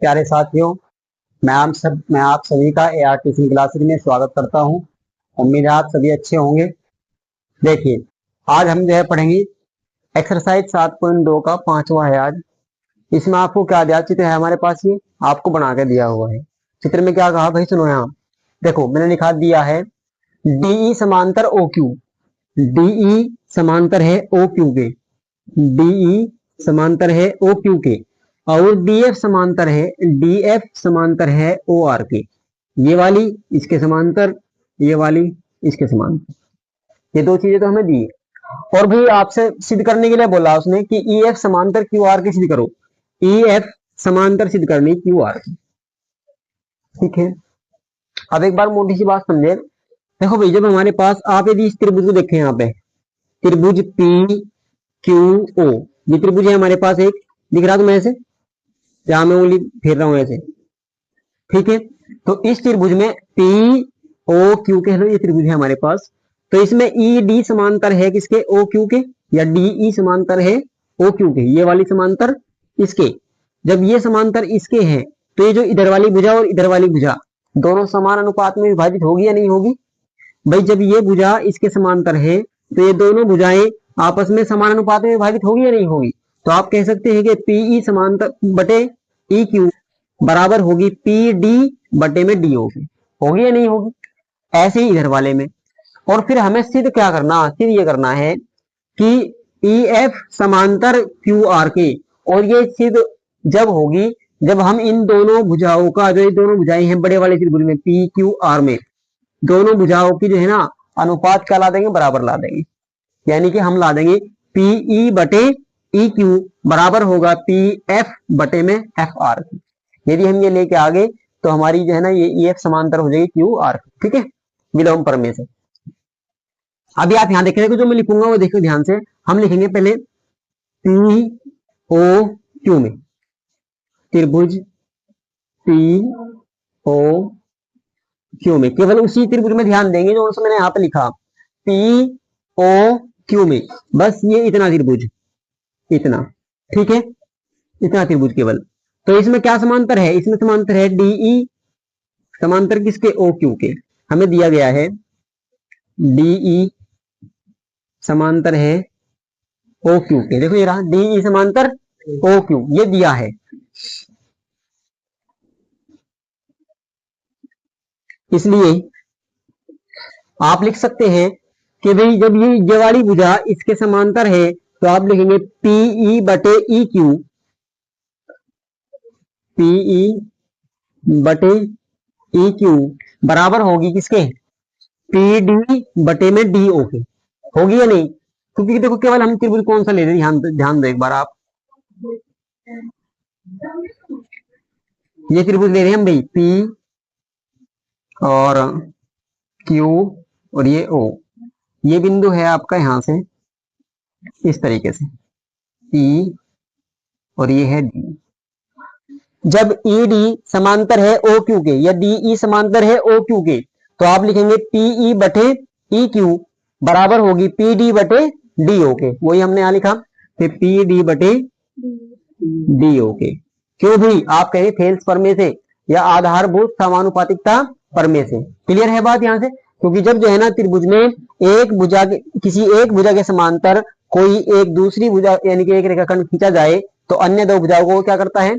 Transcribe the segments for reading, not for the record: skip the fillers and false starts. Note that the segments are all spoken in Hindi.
प्यारे साथियों, मैं आप सभी का AR ट्यूशन क्लासेस में स्वागत करता हूं। उम्मीद है आप सभी अच्छे होंगे। देखिए, आज हम जो है पढ़ेंगे एक्सरसाइज 7.2 का 5वां है आज। इसमें आपको क्या दिया चित्र है हमारे पास, ये आपको बना के दिया हुआ है। चित्र में क्या कहा भाई, सुनो यहाँ देखो, मैंने लिखा दिया है DE समांतर OQ। DE समांतर है OQ के, DE समांतर है OQ के, और DF समांतर है, DF समांतर है OR के। ये वाली इसके समांतर, ये वाली इसके समांतर। ये दो चीजें तो हमें दी है। और भी आपसे सिद्ध करने के लिए बोला उसने कि EF समांतर QR के सिद्ध करो। EF समांतर सिद्ध करनी QR की, ठीक है। अब एक बार मोटी सी बात समझे। देखो भाई, जब हमारे पास आप यदि इस त्रिभुज को देखें, यहाँ पे त्रिभुज PQO, ये त्रिभुज है हमारे पास एक, दिख रहा तुम्हें ऐसे, जहां मैं उंगली फेर रहा हूं ऐसे, ठीक है। तो इस त्रिभुज में POQ कह लो, ये त्रिभुज है हमारे पास। तो इसमें ED समांतर है किसके, OQ के, या DE समांतर है OQ के, ये वाली समांतर इसके। जब ये समांतर इसके हैं तो ये जो इधर वाली भुजा और इधर वाली भुजा दोनों समान अनुपात में विभाजित होगी या नहीं होगी भाई। जब ये भुजा इसके समांतर है तो ये दोनों भुजाएं आपस में समान अनुपात में विभाजित होगी या नहीं होगी। तो आप कह सकते हैं कि PE समांतर बटे EQ बराबर होगी PD बटे में DO की, होगी या नहीं होगी। ऐसे ही इधर वाले में। और फिर हमें सिद्ध क्या करना, सिद्ध ये करना है कि EF समांतर QR के, और ये सिद्ध जब होगी जब हम इन दोनों भुजाओं का, जो ये दोनों भुजाएं हैं बड़े वाले त्रिभुज में PQR में, दोनों भुजाओं की जो है ना अनुपात क्या ला देंगे, बराबर ला देंगे। यानी कि हम ला देंगे PE बटे EQ बराबर होगा PF बटे में FR। यदि हम ये लेके आ गए तो हमारी जो है ना ये EF समांतर हो जाएगी QR, ठीक है, विलोम प्रमेय से। अभी आप यहां देखेंगे, जो मैं लिखूंगा वो देखो ध्यान से। हम लिखेंगे पहले POQ में, त्रिभुज POQ में, केवल उसी त्रिभुज में ध्यान देंगे जो मैंने यहाँ पे लिखा POQ में, बस ये इतना त्रिभुज, इतना, ठीक है, इतना त्रिभुज केवल। तो इसमें क्या समांतर है, इसमें समांतर है DE समांतर किसके, OQ के। हमें दिया गया है DE समांतर है OQ के। देखो ये रहा DE समांतर OQ, ये दिया है। इसलिए आप लिख सकते हैं कि भाई जब ये वाली भुजा इसके समांतर है तो आप लिखेंगे PE बटे EQ, PE बटे EQ बराबर होगी किसके, PD बटे में DO के। होगी या नहीं, क्योंकि देखो केवल हम त्रिभुज कौन सा ले रहे हैं, ध्यान दो एक बार आप। ये त्रिभुज ले रहे हैं हम भाई, P और Q और ये O। ये बिंदु है आपका यहां से इस तरीके से E, और ये है D। जब ED समांतर है OQ के, या DE समांतर है OQ के, तो आप लिखेंगे PE बटे EQ बराबर होगी PD बटे DO के। वही हमने यहां लिखा कि PD बटे DO के। क्यों भी आप कहें फेल्स प्रमेय से या आधारभूत समानुपातिकता प्रमेय से। क्लियर है बात यहां से। क्योंकि जब जो है ना त्रिभुज में एक भुजा किसी एक भुजा के समांतर कोई एक दूसरी भुजा यानी कि एक रेखाखंड खींचा जाए तो अन्य दो भुजाओं को क्या करता है,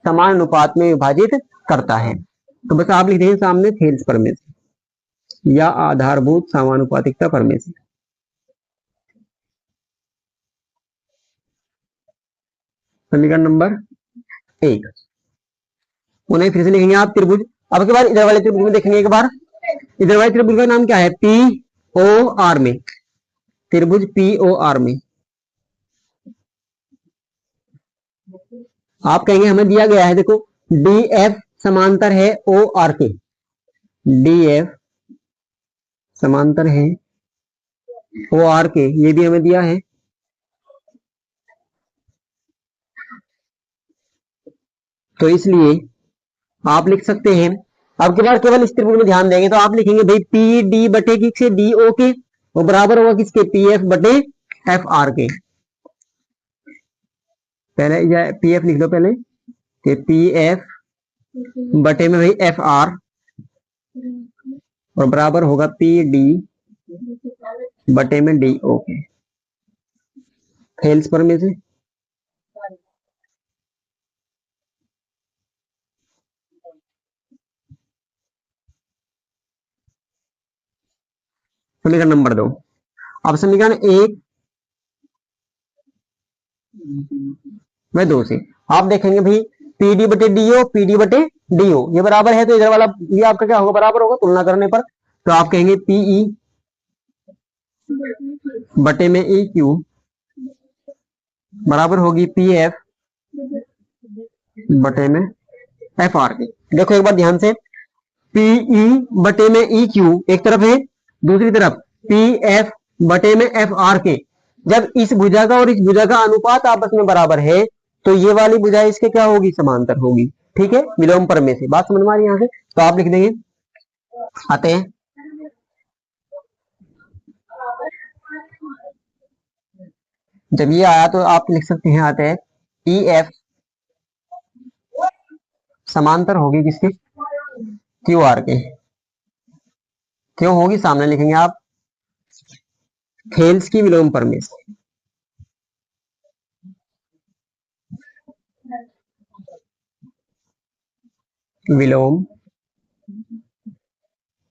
समान अनुपात में विभाजित करता है। तो बस आप लिख देंगे सामने फेल्स प्रमेय से या आधारभूत समानुपातिकता प्रमेय से। समीकरण नंबर 1। उन्हें फिर से लिखेंगे आप त्रिभुज। अब के बाद इधर वाले त्रिभुज में देखेंगे एक बार। इधर वाले त्रिभुज का नाम क्या है, POR में, त्रिभुज POR में। आप कहेंगे हमें दिया गया है, देखो DF समांतर है OR के, DF समांतर है OR के, ये भी हमें दिया है। तो इसलिए आप लिख सकते हैं, अब के बाद केवल इस त्रिभुज में ध्यान देंगे तो आप लिखेंगे भाई PD बटे किसके, DO के, वो बराबर होगा किसके, PF बटे FR के। पहले या PF लिख लो पहले कि PF बटे में भाई एफ आर और बराबर होगा पी डी बटे में डी। ओके, थेल्स पर में से समीकरण नंबर 2। अब समीकरण 1 में 2 से आप देखेंगे भाई पीडी बटे डीओ, पीडी बटे डीओ ये बराबर है, तो इधर वाला ये आपका क्या होगा, बराबर होगा तुलना करने पर। तो आप कहेंगे पीई बटे में ई क्यू बराबर होगी पी एफ बटे में एफ आर के। देखो एक बार ध्यान से, पीई बटे में ई क्यू एक तरफ है, दूसरी तरफ पी एफ बटे में एफ आर के। जब इस भुजा का और इस भुजा का अनुपात आपस में बराबर है तो ये वाली भुजा इसके क्या होगी, समांतर होगी। ठीक है, विलोम पर में से बात समझ में आ रही है यहाँ से। तो आप लिख देंगे, आते हैं जब ये आया तो आप लिख सकते हैं, आते हैं ई एफ समांतर होगी किसके, क्यू आर के। क्यों होगी, सामने लिखेंगे आप, थेल्स की विलोम पर में से। विलोम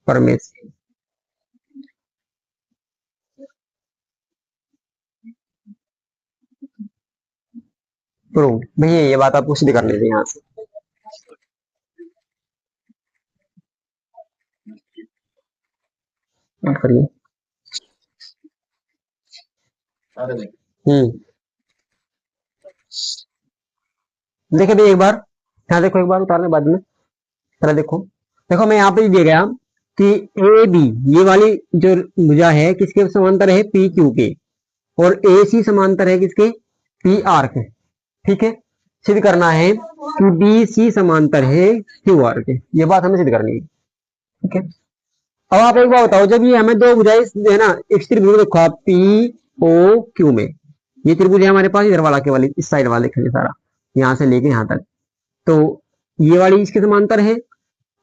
पर में से प्रूव। भैया ये बात आपको सिद्ध करने थे यहाँ से। करिए। देखिए भाई एक बार, यहाँ देखो एक बार उतारने बाद में पहले देखो। देखो मैं यहाँ पे दिया गया कि ए बी ये वाली जो भुजा है किसके समांतर है, पी क्यू के, और ए सी समांतर है किसके, पी आर के। ठीक है, सिद्ध करना है कि बी सी समांतर है क्यू आर के, ये बात हमें सिद्ध करनी है। ठीक है, अब आप एक बार बताओ, जब ये हमें दो भुजाएं है ना, एक त्रिभुज देखो आप पी ओ क्यू में, ये त्रिभुज है हमारे पास, इधर वाला केवल इस साइड वाला देखेंगे सारा, यहाँ से लेके यहाँ तक। तो ये वाली इसके समांतर है,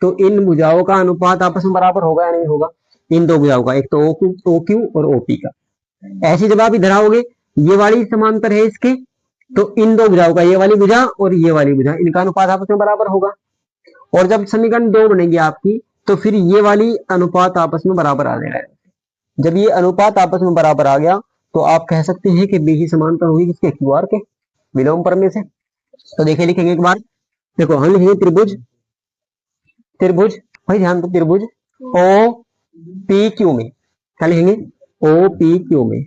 तो इन भुजाओं का अनुपात आपस में बराबर होगा या नहीं होगा, इन दो भुजाओं का, एक तो ओ क्यू और ओपी का। ऐसे जब आप इधर आओगे, ये वाली समांतर है इसके, तो इन दो भुजाओं का, ये वाली भुजा और ये वाली भुजा, इनका अनुपात आपस में बराबर होगा। और जब समीकरण 2 बनेगी आपकी, तो फिर ये वाली अनुपात आपस में बराबर आ जाएगा। जब ये अनुपात आपस में बराबर आ गया तो आप कह सकते हैं कि बी ही समांतर होगी किसके, क्यू आर के, विलोम पर में से। तो देखिए लिखेंगे एक बार, देखो हम लिखेंगे त्रिभुज, त्रिभुज भाई ध्यान दो, त्रिभुज ओ पी क्यू में, क्या लिखेंगे, ओ पी क्यू में।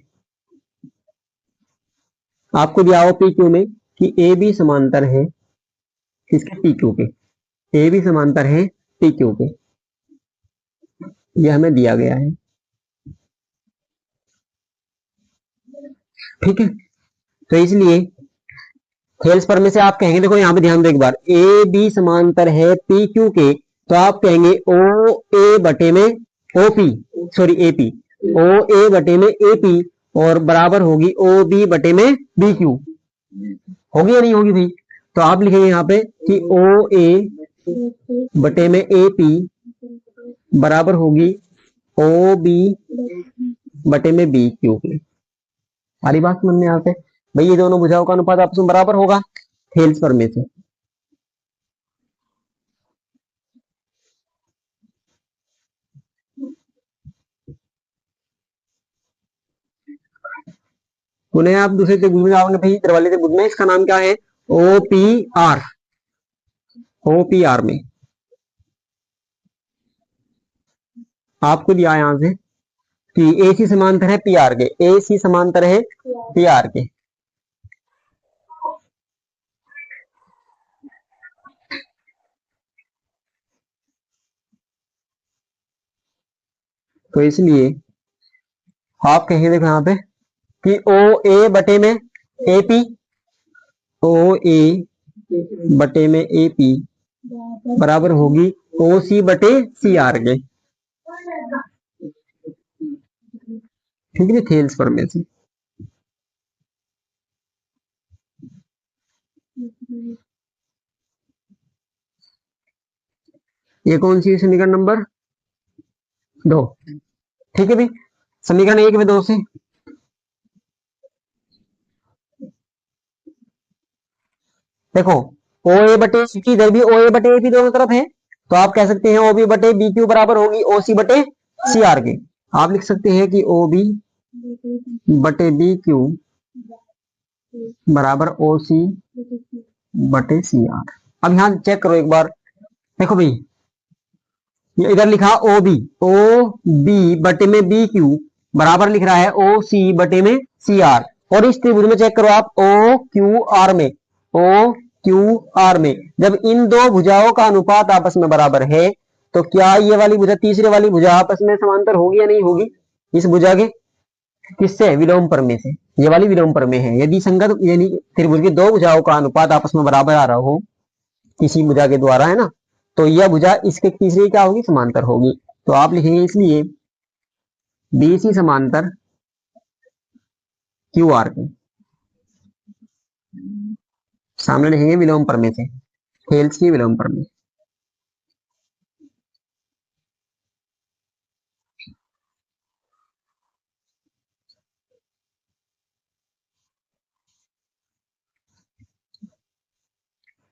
आपको दिया ओ पी क्यू में कि ए बी समांतर है किसके, पी क्यू के, ए बी समांतर है पी क्यू के, ये हमें दिया गया है। ठीक है, तो इसलिए थेल्स पर में से आप कहेंगे, देखो यहाँ पे ध्यान दो एक बार, ए बी समांतर है पी क्यू के, तो आप कहेंगे ओ ए बटे में O P, sorry A P, O A बटे में ए पी और बराबर होगी ओ बी बटे में बी क्यू। होगी या नहीं होगी भाई। तो आप लिखेंगे यहाँ पे कि ओ ए बटे में ए पी बराबर होगी ओ बी बटे में बी क्यू की। सारी बात समझ में यहाँ पे, भाई ये दोनों भुजाओं का अनुपात आपस में बराबर होगा थेल्स पर में से। पुनः आप दूसरे त्रिभुज में आओगे भाई, इधर वाले त्रिभुज में, इसका नाम क्या है, O P R, O P R में आपको दिया यहां से कि ए सी समांतर है पी आर के, ए सी समांतर है पी आर के। तो इसलिए आप कहेंगे देखो यहाँ पे कि ओ ए बटे में ए पी, ओ ए बटे में ए पी बराबर होगी ओ सी बटे सी आर के। ठीक है, थेल्स पर में से। ये कौन सी समीकरण नंबर 2। ठीक है भाई, समीकरण 1 में 2 से देखो ओ ए बटे की इधर भी ओ ए बटे भी दोनों तरफ है, तो आप कह सकते हैं ओ बी बटे बी क्यू बराबर होगी ओ सी बटे सी आर के। आप लिख सकते हैं कि ओ बी बटे बी क्यू बराबर ओ सी बटे सी आर। अब यहां चेक करो एक बार, देखो भाई ये इधर लिखा ओ बी बटे में बी क्यू बराबर लिख रहा है ओ सी बटे में सी आर। और इस त्रिभुज में चेक करो आप ओ क्यू आर में, ओ क्यू आर में जब इन दो भुजाओं का अनुपात आपस में बराबर है तो क्या ये वाली भुजा तीसरे वाली भुजा आपस में समांतर होगी या नहीं होगी? इस भुजा के किससे? विलोम प्रमेय से। ये वाली विलोम प्रमेय है। यदि संगत यानी त्रिभुज की दो भुजाओं का अनुपात आपस में बराबर आ रहा हो किसी भुजा के द्वारा, है ना, तो यह भुजा इसके तीसरे क्या होगी? समांतर होगी। तो आप लिखेंगे इसलिए बी सी समांतर क्यू आर के, सामने लिखेंगे विलोम प्रमेय से, थेल्स की विलोम प्रमेय।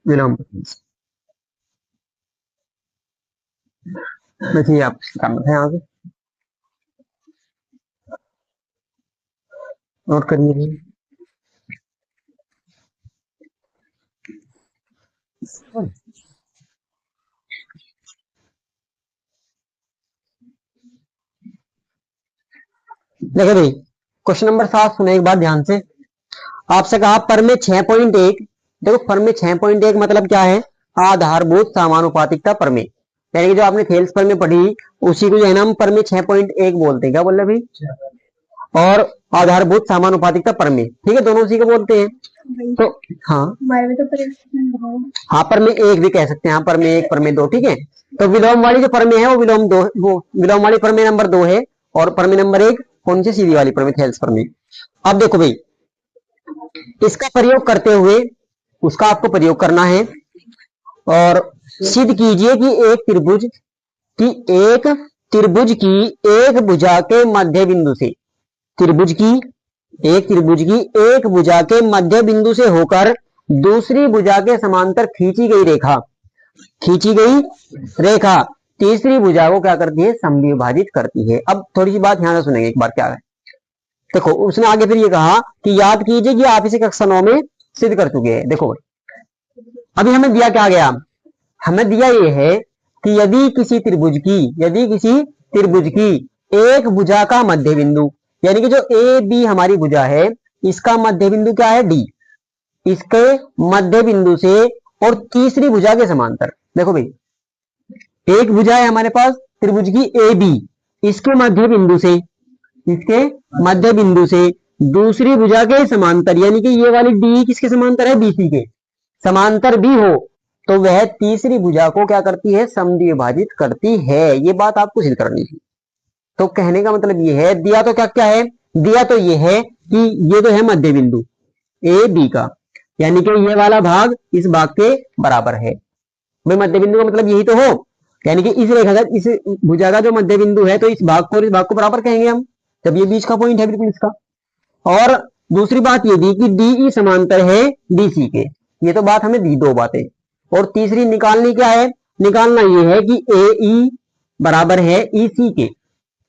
विलोम प्रमेय देखिए आप काम है यहाँ से नोट करिए। देखिए भाई क्वेश्चन नंबर 7 सुने एक बार ध्यान से। आपसे कहा पर में 6.1, देखो पर में 6.1 मतलब क्या है? आधारभूत समानुपातिकता प्रमेय, यानी कि जो आपने थेल्स प्रमेय पढ़ी उसी को जो है ना हम पर में 6.1 बोलते हैं। क्या बोल रहे भाई? और आधारभूत समानुपातिकता प्रमेय, ठीक है, दोनों उसी को बोलते हैं। तो हाँ हाँ पर में एक भी कह सकते हैं, हाँ पर में एक पर में दो, ठीक है। तो विलोम वाली जो प्रमेय है वो विलोम दो, वो विलोम वाली प्रमेय नंबर 2 है, और प्रमेय नंबर 1 कौन सी? सीधी वाली प्रमेय, थेल्स प्रमेय। अब देखो भाई इसका प्रयोग करते हुए उसका आपको प्रयोग करना है और सिद्ध कीजिए कि एक त्रिभुज की एक भुजा के मध्य बिंदु से, त्रिभुज की एक भुजा के मध्य बिंदु से होकर दूसरी भुजा के समांतर खींची गई रेखा तीसरी भुजा को क्या करती है? समविभाजित करती है। अब थोड़ी सी बात ध्यान से सुनेंगे एक बार क्या है। देखो उसने आगे फिर ये कहा कि याद कीजिए कि आप इसे कक्षा 9 में सिद्ध कर चुके हैं। देखो अभी हमें दिया क्या गया? हमें दिया ये है कि यदि किसी त्रिभुज की एक भुजा का मध्य बिंदु, यानी कि जो ए बी हमारी भुजा है इसका मध्य बिंदु क्या है? डी, इसके मध्य बिंदु से और तीसरी भुजा के समांतर। देखो भाई एक भुजा है हमारे पास त्रिभुज की ए बी, इसके मध्य बिंदु से दूसरी भुजा के समांतर, यानी कि ये वाली डी किसके समांतर है? बीसी के समांतर भी हो तो वह तीसरी भुजा को क्या करती है? समद्विभाजित करती है। ये बात आपको सिद्ध करनी है। तो कहने का मतलब ये है, दिया तो क्या क्या है? दिया तो ये है कि ये तो है मध्य बिंदु ए बी का, यानी कि ये वाला भाग इस भाग के बराबर है। भाई मध्य बिंदु का मतलब यही तो हो, यानी कि इस रेखा का, इस भुजा का जो मध्य बिंदु है तो इस भाग को और इस भाग को बराबर कहेंगे हम, जब ये बीच का पॉइंट है बिल्कुल इसका। और दूसरी बात ये दी कि डी ई समांतर है डीसी के, ये तो बात हमें दी, दो बातें। और तीसरी निकालनी क्या है? निकालना ये है कि ए ई बराबर है ई सी के,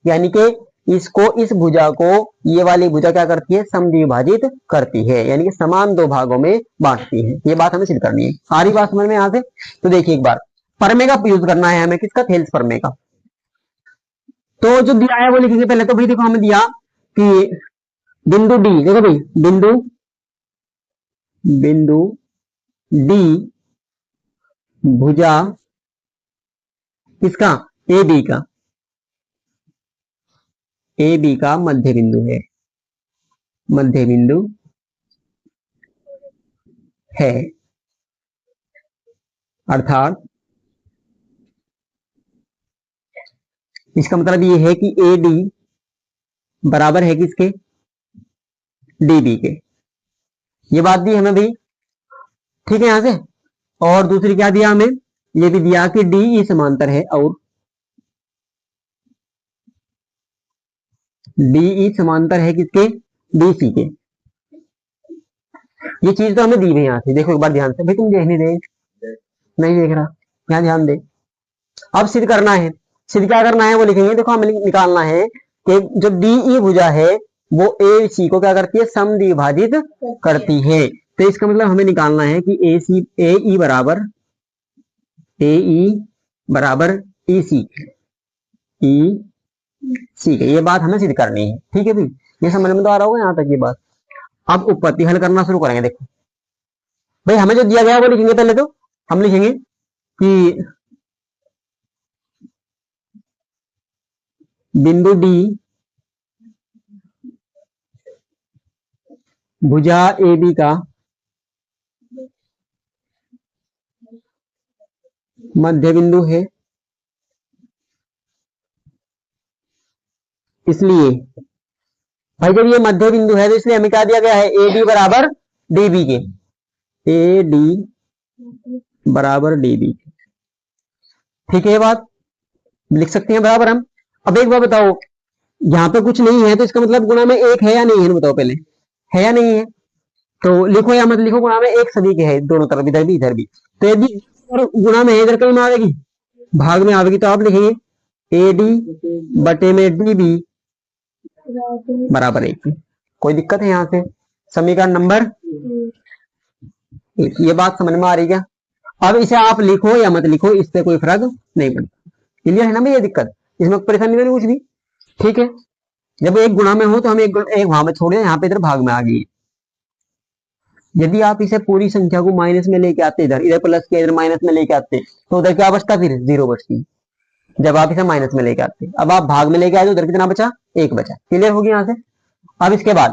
यानी कि इसको, इस भुजा को ये वाली भुजा क्या करती है? समद्विभाजित करती है, यानी कि समान दो भागों में बांटती है। ये बात हमें सिद्ध करनी है। आ रही बात समझ में यहां से? तो देखिए एक बार प्रमेय का यूज करना है हमें, किसका? थेल्स प्रमेय का। तो जो दिया है वो लिखेंगे पहले। तो भाई देखो हमें दिया कि बिंदु डी, देखो भाई बिंदु डी भुजा किसका? ए बी का, ए बी का मध्य बिंदु है, मध्य बिंदु है, अर्थात इसका मतलब ये है कि ए डी बराबर है किसके? डी बी के। ये बात दी हमें भाई, ठीक है यहां से। और दूसरी क्या दिया हमें? ये भी दिया कि DE समांतर है और DE समांतर है किसके, BC के। ये चीज तो हमें दी हुई यहाँ से, देखो एक बार ध्यान से, भाई तुम देख नहीं रहे, नहीं देख रहा, यहाँ ध्यान दे। अब सिद्ध करना है, सिद्ध क्या करना है वो लिखेंगे, देखो हमें निकालना है कि जो DE भुजा है वो AC को क्या करती है, समद्विभाजित करती है। तो इसका मतलब हमें निकालना है कि AE बराबर EC, EC ये बात हमें सिद्ध करनी है। ठीक है भाई, ये समझ में तो आ रहा होगा यहाँ तक ये बात। अब उत्पत्ति हल करना शुरू करेंगे। देखो भाई हमें जो दिया गया वो लिखेंगे, पहले तो हम लिखेंगे कि बिंदु D भुजा AB का मध्य बिंदु है, इसलिए भाई जब ये मध्य बिंदु है तो इसलिए हमें क्या दिया गया है, AD बराबर DB के, AD बराबर DB। ठीक है, ये बात लिख सकते हैं बराबर हम। अब एक बात बताओ, यहाँ पे कुछ नहीं है तो इसका मतलब गुणा में एक है या नहीं है, बताओ पहले, है या नहीं है? तो लिखो या मत लिखो, गुणा में एक सभी के है, दोनों तरफ, इधर भी इधर भी। तो यदि गुणा में है, इधर कहीं में आएगी, भाग में आएगी, तो आप लिखेंगे AD बटे में DB बराबर एक। कोई दिक्कत है यहाँ से? समीकरण नंबर एक। ये बात समझ में आ रही क्या? अब इसे आप लिखो या मत लिखो, इससे कोई फर्क नहीं पड़ता। क्लियर है ना भाई? ये दिक्कत, इसमें परेशानी नहीं कुछ भी। ठीक है, जब एक गुणा में हो तो हम एक वहां में छोड़ दें, यहाँ पे इधर भाग में आ गई। यदि आप इसे पूरी संख्या को माइनस में लेके आते, इधर इधर प्लस के इधर माइनस में लेके आते, तो उधर क्या बचता, फिर जीरो बचती। जब आप इसे माइनस में लेके आते, अब आप भाग में लेके आए तो उधर कितना बचा, एक बचा। क्लियर होगी यहाँ से? अब इसके बाद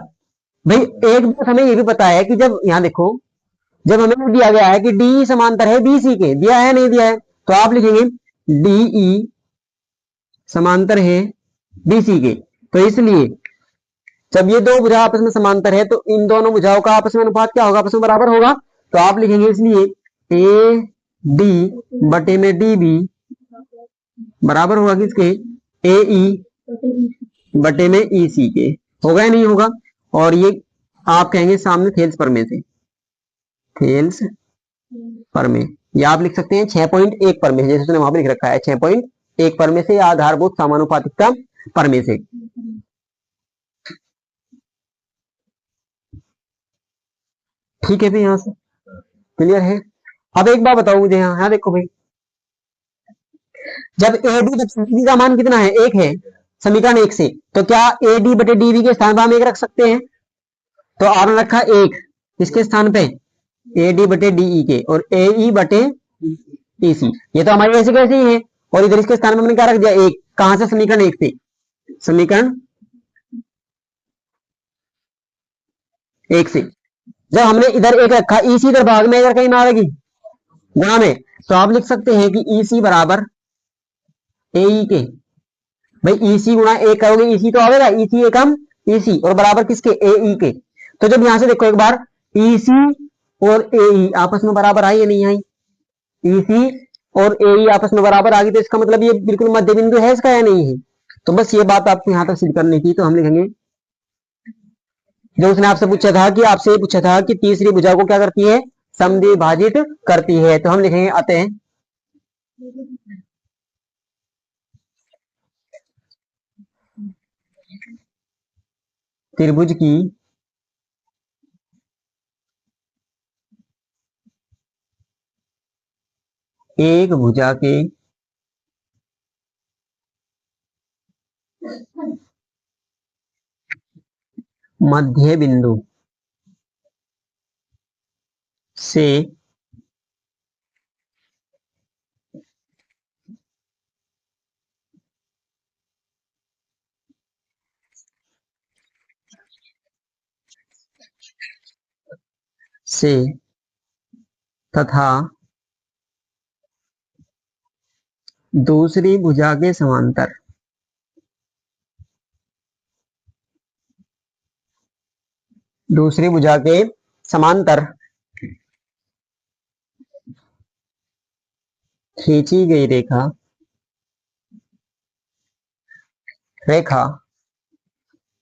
भाई एक बात हमें ये भी पता है कि जब यहाँ देखो, जब हमें दिया गया है कि डी समांतर है BC के, दिया है नहीं दिया है, तो आप लिखेंगे DE समांतर है BC के। तो इसलिए जब ये दो भुजा आपस में समांतर है तो इन दोनों भुजाओं का आपस में अनुपात क्या होगा, आपस में बराबर होगा। तो आप लिखेंगे इसलिए AD बटे में DB बराबर होगा किसके, AE बटे में EC के। होगा या नहीं होगा? और ये आप कहेंगे सामने थेल्स प्रमेय से, थेल्स प्रमेय, या आप लिख सकते हैं 6.1 प्रमेय, जैसे उसने वहां पर लिख रखा है 6.1 प्रमेय से या आधारभूत समानुपातिकता प्रमेय से। ठीक है भाई, यहां से क्लियर है? अब एक बात बताओ मुझे, यहाँ देखो भाई, जब AD बटे का मान कितना है, एक है, समीकरण एक से, तो क्या AD बटे DB के स्थान पर हम एक रख सकते हैं? तो आपने रखा एक, किसके स्थान पे, AD बटे DE के, और AE बटे EC, ये तो हमारी ऐसे कैसे ही है, और इधर इसके स्थान में हमने क्या रख दिया, एक। कहां से, समीकरण एक से, समीकरण एक से। जब हमने इधर एक रखा, EC इधर भाग में, इधर कहीं ना आएगी गुणा में, तो आप लिख सकते हैं कि EC बराबर AE के। भाई EC गुणा एक करोगे, EC तो आएगा, EC एकम EC, और बराबर किसके, AE के। तो जब यहां से देखो एक बार, EC और AE आपस में बराबर आई या नहीं आई, EC और AE आपस में बराबर आ गई, तो इसका मतलब ये बिल्कुल मध्य बिंदु है इसका या नहीं है? तो बस ये बात आपको यहां तक सिद्ध करनी थी। तो हम लिखेंगे, जो उसने आपसे पूछा था कि आपसे ये पूछा था कि तीसरी भुजा को क्या करती है, समद्विभाजित करती है, तो हम लिखेंगे अतः त्रिभुज की एक भुजा के मध्य बिंदु से तथा दूसरी भुजा के समांतर दूसरी भुजा के समांतर खींची गई रेखा रेखा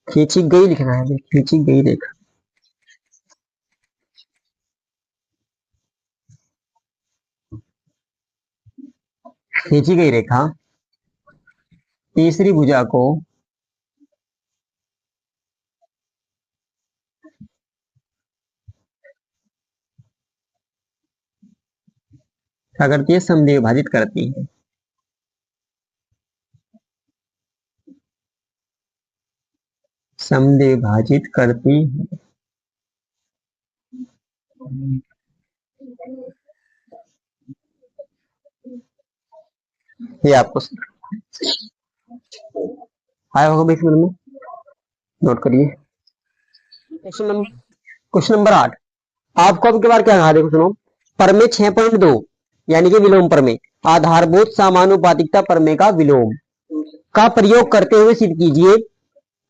खींची गई लिखना है, खींची गई रेखा। खींची गई रेखा तीसरी भुजा को क्या करती है, समद्विभाजित करती है। समद्विभाजित करती है। ये आपको आया होगा बीच में, नोट करिए। Question number 8। आपको अब के बार क्या कहा, देखो सुनो। प्रमेय 6.2 यानी कि विलोम प्रमेय, आधारभूत समानुपातिकता प्रमेय का विलोम का प्रयोग करते हुए सिद्ध कीजिए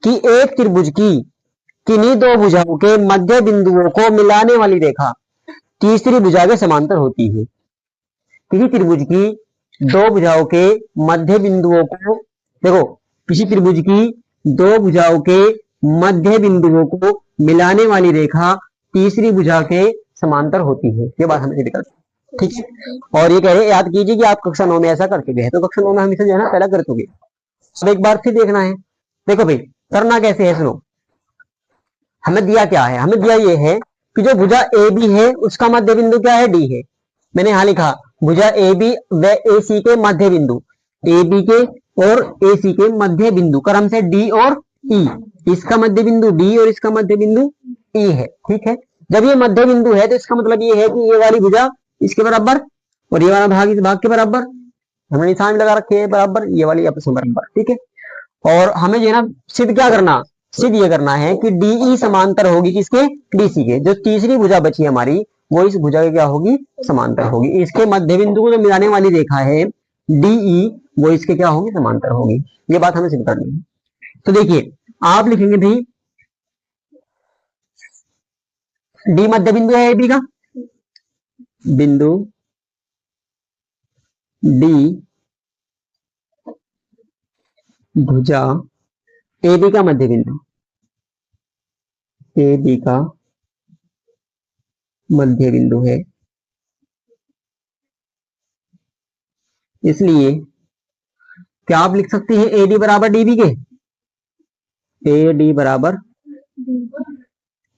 कि एक त्रिभुज की किन्हीं दो भुजाओं के मध्य बिंदुओं को मिलाने वाली रेखा तीसरी भुजा के समांतर होती है। किसी त्रिभुज की दो भुजाओं के मध्य बिंदुओं को, देखो, किसी त्रिभुज की दो भुजाओं के मध्य बिंदुओं को मिलाने वाली रेखा तीसरी भुजा के समांतर होती है। ये बात हमें निकल, ठीक है। और ये कह रहे याद कीजिए कि आप कक्षा 9 में ऐसा कर चुके हैं, तो कक्षा 9 में हमेशा जो है ना पहला कर चुके। अब एक बार फिर देखना है। देखो भाई, करना कैसे है, सुनो। हमें दिया क्या है, हमें दिया ये है कि जो भुजा ए बी है उसका मध्य बिंदु क्या है, डी है। मैंने यहां लिखा भुजा ए बी व ए सी के मध्य बिंदु, ए बी के और ए सी के मध्य बिंदु क्रम से डी और ई। इसका मध्य बिंदु डी और इसका मध्य बिंदु ई है, ठीक है। जब ये मध्य बिंदु है तो इसका मतलब ये है कि ये वाली भुजा इसके बराबर और ये वाला भाग इस भाग के बराबर, हमने निशान लगा रखे हैं बराबर, ये वाली आपस में बराबर, ठीक है। और हमें जो है ना सिद्ध क्या करना, सिद्ध ये करना है कि डीई समांतर होगी किसके, डीसी के। जो तीसरी भुजा बची हमारी वो इस भुजा के क्या होगी, समांतर होगी। इसके मध्य बिंदु को जो मिलाने वाली रेखा है डीई, वो इसके क्या होगी, समांतर होगी। ये बात हमें सिद्ध करनी है। तो देखिए आप लिखेंगे भाई डी मध्य बिंदु है ए बी का, बिंदु डी भुजा ए बी का मध्य बिंदु, ए बी का मध्य बिंदु है। इसलिए क्या आप लिख सकते हैं ए डी बराबर डीबी के, ए डी बराबर,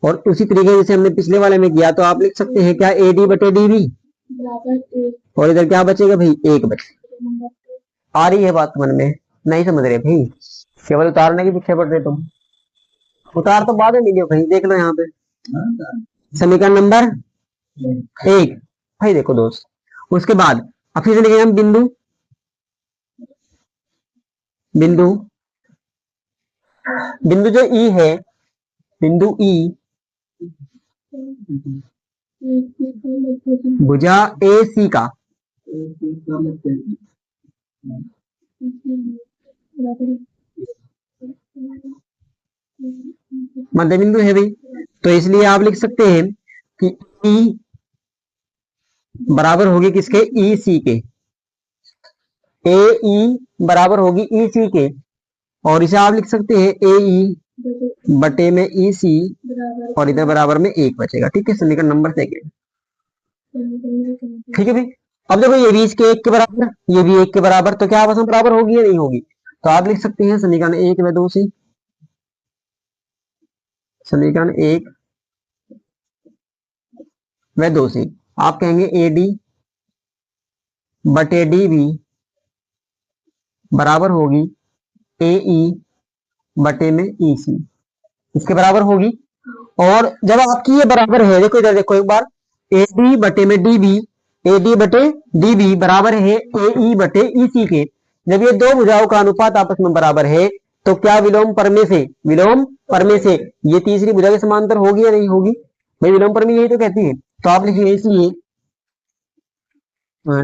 और उसी तरीके जैसे हमने पिछले वाले में किया तो आप लिख सकते हैं क्या, ए डी बटे डी बी, और इधर क्या बचेगा भाई, एक बचे। आ रही है बात समझ में, नहीं समझ रहे भाई, केवल उतारने के पीछे पड़ रहे तुम। उतार तो बाद में मिलियो भाई, देख लो यहाँ पे समीकरण नंबर 1। भाई देखो दोस्त, उसके बाद अब फिर से लिखेंगे हम बिंदु, बिंदु बिंदु जो ई है, बिंदु ई भुजा ए सी का मध्य बिंदु है भाई। तो इसलिए आप लिख सकते हैं कि ई बराबर होगी किसके, ई सी के, ए ई बराबर होगी ई सी के। और इसे आप लिख सकते हैं ए ई बटे में ई सी, और इधर बराबर में एक बचेगा, ठीक है। समीकरण नंबर 2, ठीक है भाई। अब देखो ये भी इसके एक के बराबर, ये भी एक के बराबर, तो क्या आपस में बराबर होगी या नहीं होगी। तो आप लिख सकते हैं समीकरण 1 व 2 से, समीकरण 1 व 2 से आप कहेंगे ए डी बटे डी बी बराबर होगी ए ई बटे में ई सी, इसके बराबर होगी। और जब आपकी ये बराबर है, देखो इधर देखो एक बार, ए डी बटे में डी बी, ए डी बटे डी बी बराबर है ए ई बटे ई सी के। जब ये दो भुजाओं का अनुपात आपस में बराबर है तो क्या विलोम प्रमेय से, विलोम प्रमेय से ये तीसरी भुजा के समांतर होगी या नहीं होगी भाई, विलोम प्रमेय यही तो कहती है। तो आप लिखिए इसलिए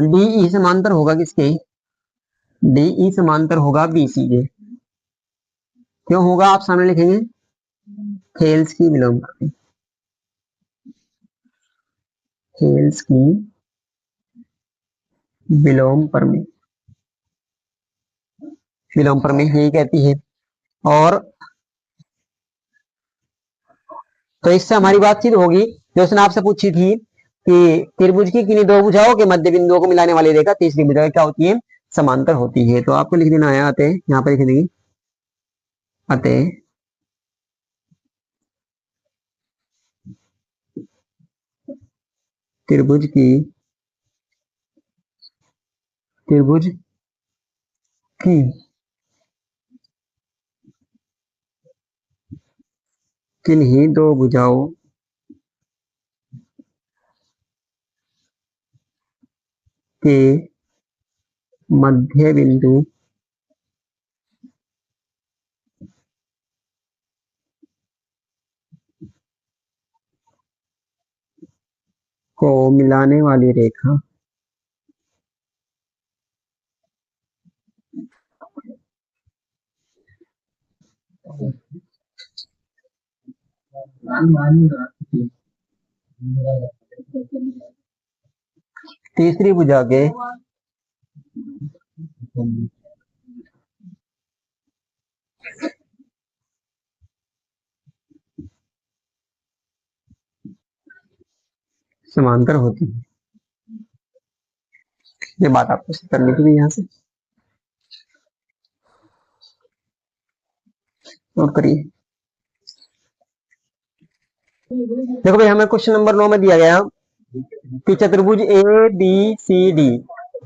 डी ई समांतर होगा किसके, डी ई समांतर होगा बी सी के। क्यों होगा आप सामने लिखेंगे, थेल्स की विलोम प्रमेय, थेल्स की विलोम प्रमेय, विलोम प्रमेय यही कहती है। और तो इससे हमारी बातचीत होगी जो उसने आपसे पूछी थी कि त्रिभुज की किन्हीं दो भुजाओं के मध्य बिंदुओं को मिलाने वाली रेखा तीसरी भुजा क्या होती है, समांतर होती है। तो आपको लिख देना है अतः, यहाँ पर लिख देंगे अतः त्रिभुज की किन्हीं दो भुजाओं के मध्य बिंदु को मिलाने वाली रेखा तीसरी भुजा के समांतर होती है। ये बात आपको करनी थी यहाँ से, नोट करिए। देखो भाई हमें क्वेश्चन नंबर 9 में दिया गया कि चतुर्भुज ए बी सी डी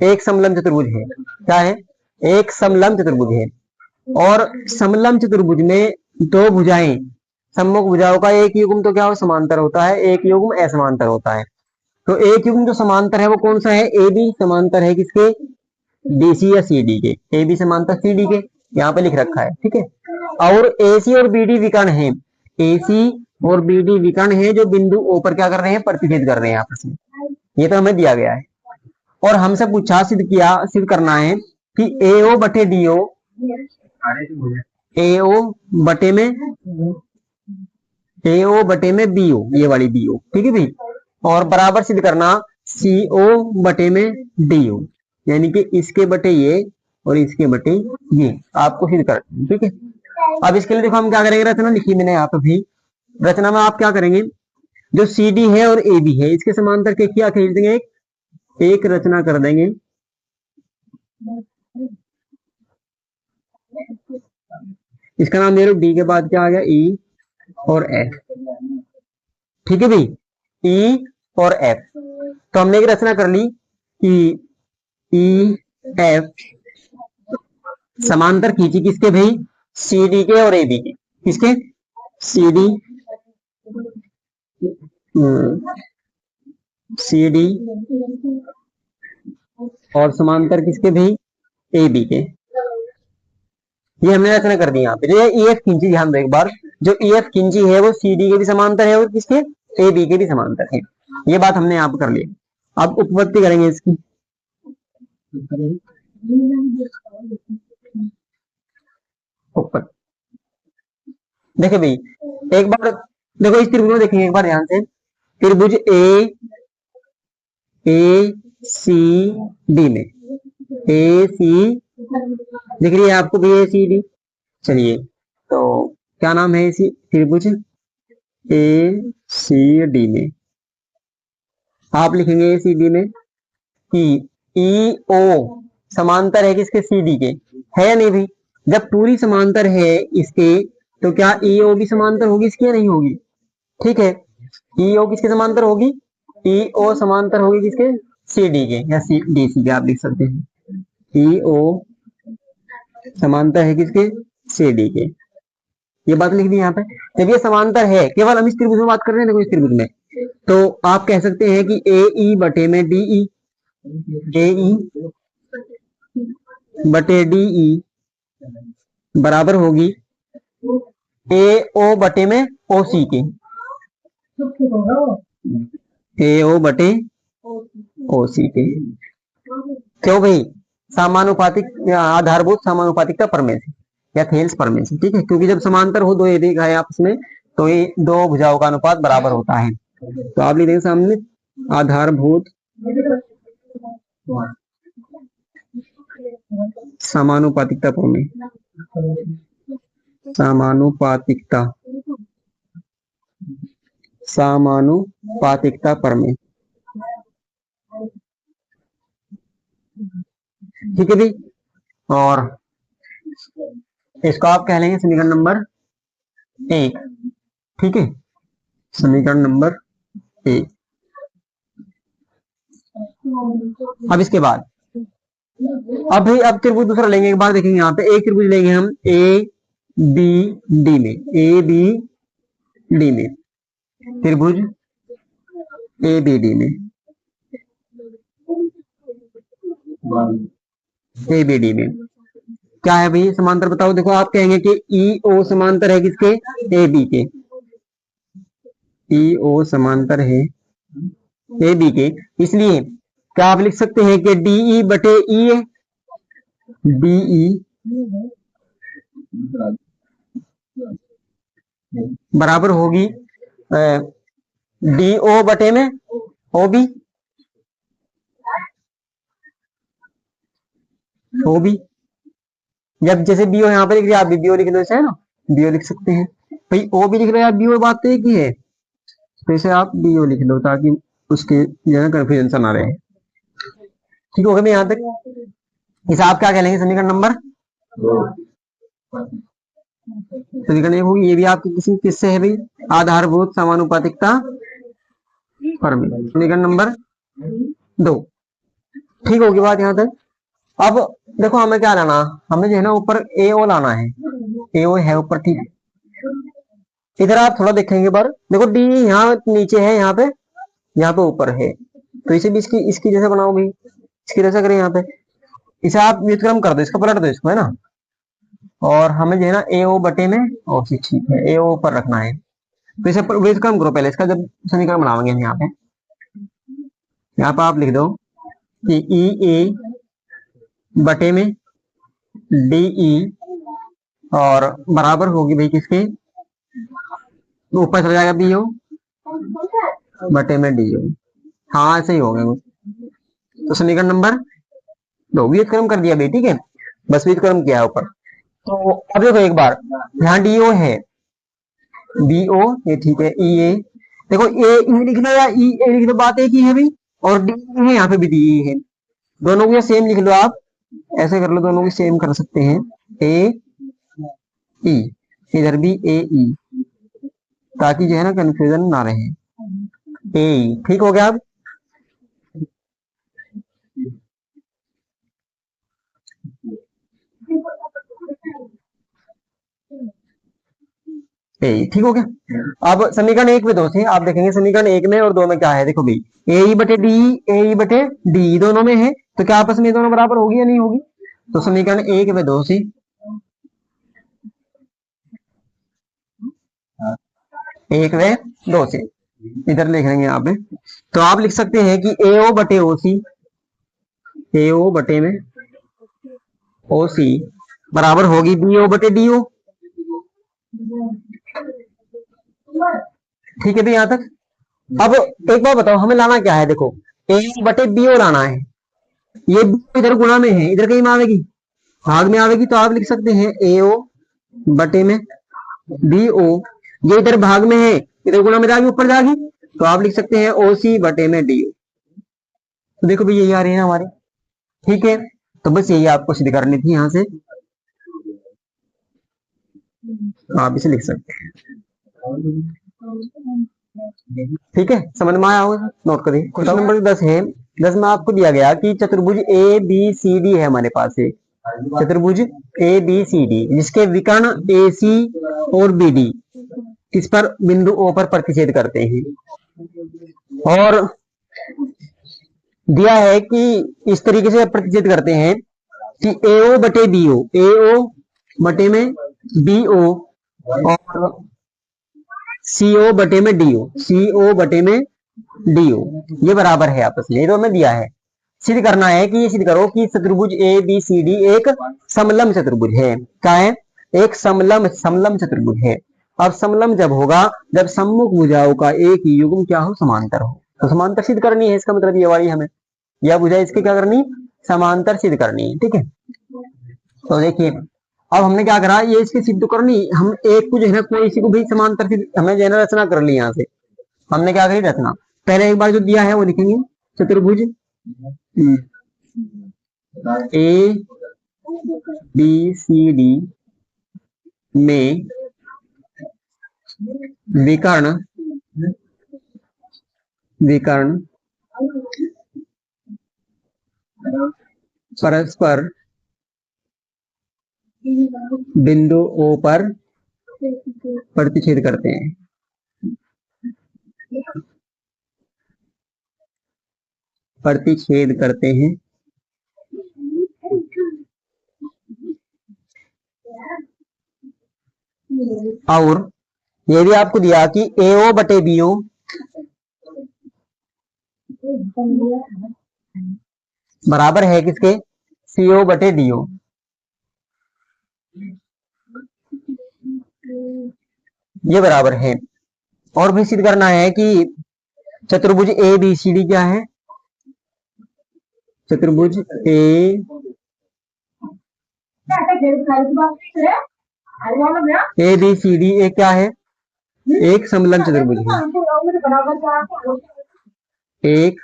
एक समलंब चतुर्भुज है। क्या है? एक समलंब चतुर्भुज है। और समलंब चतुर्भुज में दो भुजाएं, सम्मुख भुजाओं का एक युग्म तो क्या हो, समांतर होता है, एक युग्म असमांतर होता है। तो एक युग्म जो समांतर है वो कौन सा है? ए बी समांतर है किसके? बीसी या सी डी के। ए बी समांतर सी डी के, यहाँ पे लिख रखा है, ठीक है। और एसी और बीडी विकर्ण है, एसी और बीडी विकर्ण है जो बिंदु ओ पर क्या कर रहे हैं? प्रतिच्छेद कर रहे हैं आपस में। ये तो हमें दिया गया है। और हमसे पूछा, सिद्ध करना है कि एओ बटे डीओ, एओ बटे में एओ बटे में बीओ, ये वाली बीओ, ठीक है भाई। और बराबर सिद्ध करना सीओ बटे में डीओ, यानी कि इसके बटे ये और इसके बटे ये, आपको सिद्ध कर, ठीक है। अब इसके लिए देखो हम क्या करेंगे, रचना लिखी मैंने यहाँ पे भी। रचना में आप क्या करेंगे, जो सी डी है और ए बी है इसके समांतर के क्या खींच देंगे, एक रचना कर देंगे। इसका नाम दे लो, डी के बाद क्या आ गया, ई और एफ, ठीक है भाई, ई और एफ। तो हमने एक रचना कर ली कि ई एफ समांतर खींची किसके भाई, सी डी के और ए बी के। किसके? सी डी, सी डी और समांतर किसके भाई, ए बी के। ये हमने रचना कर दी यहाँ पे। जो ई एफ खींची, ध्यान दो एक बार, जो ई एफ खींची है वो सी डी के भी समांतर है और किसके, ए बी के भी समांतर है। ये बात हमने यहाँ पे कर ली। अब उपपत्ति करेंगे इसकी। उपपत्ति देखिए भाई, एक बार देखो इस त्रिभुज में देखेंगे एक बार ध्यान से। त्रिभुज ए सी डी में, ए सी दिख रही है आपको भी, ए सी डी। चलिए, तो क्या नाम है इसी त्रिभुज ए सी डी में? आप लिखेंगे ए सी डी में कि ई ओ समांतर है किसके, सी डी के, है या नहीं भाई? जब पूरी समांतर है इसके, तो क्या ई ओ भी समांतर होगी इसकी या नहीं होगी? ठीक है, ई ओ किसके समांतर होगी, ई ओ समांतर होगी किसके, सी डी के या सी डी सी के, आप लिख सकते हैं। ई ओ समांतर है किसके, सी डी के। ये बात लिख दी यहाँ पे। जब ये समांतर है, केवल हम इस त्रिभुज में बात कर रहे हैं, देखो इस त्रिभुज में, तो आप कह सकते हैं कि ए ई बटे में डी ई, ए ई बटे डी ई बराबर होगी ए ओ बटे में ओ सी के, ए ओ बटे ओ सी के। क्यों भाई? समानुपातिक आधारभूत समानुपातिकता प्रमेय से या थेल्स प्रमेय से, ठीक है। क्योंकि जब समांतर हो दो ये रेखा है आपस में, तो ये दो भुजाओं का अनुपात बराबर होता है। तो आप लिख देंगे सामने आधारभूत समानुपातिकता प्रमेय, समानुपातिकता, समानुपातिकता प्रमेय। ठीक है भाई, और इसको आप कह लेंगे समीकरण नंबर 1। ठीक है, समीकरण नंबर 1। अब इसके बाद अब त्रिभुज दूसरा लेंगे। एक बार देखेंगे, यहाँ पे एक त्रिभुज लेंगे हम ए बी डी में, ए बी डी में, त्रिभुज ए बी डी में, ए बी डी में क्या है भाई समांतर बताओ। देखो आप कहेंगे कि ई ओ समांतर है किसके, ए बी के, ई ओ समांतर है ए बी के, इसलिए क्या आप लिख सकते हैं कि डीई बटे ई है, डीई बराबर होगी डी ओ बटे में ओ बी, ओ बी। जब जैसे बी ओ यहाँ पे लिख रहे आप भी बी ओ लिख लो, ऐसा है ना, बी ओ लिख सकते हैं भाई, ओ भी लिख रहे हैं आप बी ओ, बात तो एक ही है, तो इसे आप बी ओ लिख लो ताकि उसके जो है कंफ्यूजन ना रहे। ठीक हो गया मैं यहाँ तक। इसे आप क्या कह लेंगे समीकरण नंबर, समीकरण 1 होगी। ये भी आपकी किससे है भाई, आधारभूत समानुपातिकता प्रमेय, समीकरण नंबर 2। ठीक होगी बात यहाँ तक। अब देखो हमें क्या लाना, हमें जो है ना ऊपर ए ओ लाना है, ए ओ है ऊपर। ठीक है, इधर आप थोड़ा देखेंगे बार, देखो डी यहाँ नीचे है, यहाँ पे ऊपर है, तो इसे भी इसकी जैसे बनाओगे, इसकी जैसा करें यहाँ पे, इसे आप व्युत्क्रम कर दो, इसका पलट दो इसको, है ना, और हमें जो है ना ए ओ बटे में ओ सी, ठीक है, ए ओ ऊपर रखना है, तो इसे व्युत्क्रम करो पहले, इसका जब समीकरण बनाओगे यहाँ पे आप लिख दो कि ई ए बटे में डी ई, और बराबर होगी भाई किसके, ऊपर चला जाएगा बी ओ बटे में डी ओ। हाँ ऐसे ही हो गया, तो समीकरण नंबर 2 व्युत्क्रम कर दिया भाई। ठीक है, बस व्युत्क्रम किया ऊपर। तो अब देखो एक बार, यहाँ डी ओ है, बी ओ ये ठीक है, ई ए, देखो ए ई लिख लो या ई ए लिख लो, बात एक ही है भाई, और डी है यहाँ पे भी डी है, दोनों को सेम लिख लो आप, ऐसे कर लो, दोनों को सेम कर सकते हैं, ए ई, इधर भी ए ई, ताकि जो है ना कंफ्यूजन ना रहे, ए ई। ठीक हो गया। अब ठीक हो गया। अब समीकरण 1 में 2 थे, आप देखेंगे समीकरण 1 में और 2 में क्या है, देखो भाई ए ई बटे डी, ए ई बटे डी दोनों में है, तो क्या आपस में दोनों बराबर होगी या नहीं होगी, तो समीकरण 1 में 2 से, 1 में 2 से इधर लिख लेंगे यहाँ पे, तो आप लिख सकते हैं कि ए ओ बटे ओ सी, ए ओ बटे में ओ सी बराबर होगी बी ओ बटे डी ओ। ठीक है भाई यहाँ तक। अब एक बार बताओ हमें लाना क्या है, देखो ए बटे बी ओ लाना है, ये इधर गुणा में है, इधर कहीं में आवेगी, भाग में आवेगी, तो आप लिख सकते हैं ए ओ बटे में बी ओ, ये इधर भाग में है, इधर गुणा में जाएगी, ऊपर जाएगी, तो आप लिख सकते हैं ओ सी बटे में डी ओ। तो देखो भाई यही आ रही है ना हमारी। ठीक है, तो बस यही आपको सिद्ध करनी थी, यहां से आप इसे लिख सकते हैं। ठीक है, समझ में आया होगा, नोट करिए। क्वेश्चन नंबर 10 है, 10 में आपको दिया गया कि चतुर्भुज ए बी सी डी है हमारे पास है, चतुर्भुज ए बी सी डी, जिसके विकर्ण ए सी और बी डी किस पर बिंदु ओ पर प्रतिच्छेद करते हैं, और दिया है कि इस तरीके से प्रतिच्छेद करते हैं कि ए ओ बटे बी ओ, ए ओ बटे में बी ओ, और सी ओ बटे में डी ओ, सी ओ बटे में डी ओ, ये बराबर है आपस में, ये तो हमें दिया है। सिद्ध करना है कि ये सिद्ध करो कि चतुर्भुज ए बी सी डी एक समलंब चतुर्भुज है। क्या है, एक समलंब चतुर्भुज है। अब समलंब जब होगा जब सम्मुख भुजाओं का एक ही युग्म क्या हो, समांतर हो, तो समांतर सिद्ध करनी है, इसका मतलब ये वाली हमें, यह भुजा इसकी क्या करनी, समांतर सिद्ध करनी है। ठीक है, तो देखिए अब हमने क्या करा, ये इसकी सिद्ध करनी, हम एक को जो है ना कोई इसी को भी समांतर सिद्ध हमें जो है ना रचना कर ली। यहाँ से हमने क्या करी रचना, पहले एक बार जो दिया है वो लिखेंगे, चतुर्भुज ए बी सी डी में विकर्ण विकर्ण परस्पर बिंदु O पर प्रतिच्छेद करते हैं। प्रतिच्छेद करते हैं और ये भी आपको दिया कि AO बटे BO बराबर है किसके, CO बटे DO। ये बराबर है। और भी सिद्ध करना है कि चतुर्भुज ABCD क्या है, चतुर्भुज ABCD एक क्या है, एक समलंब चतुर्भुज है, एक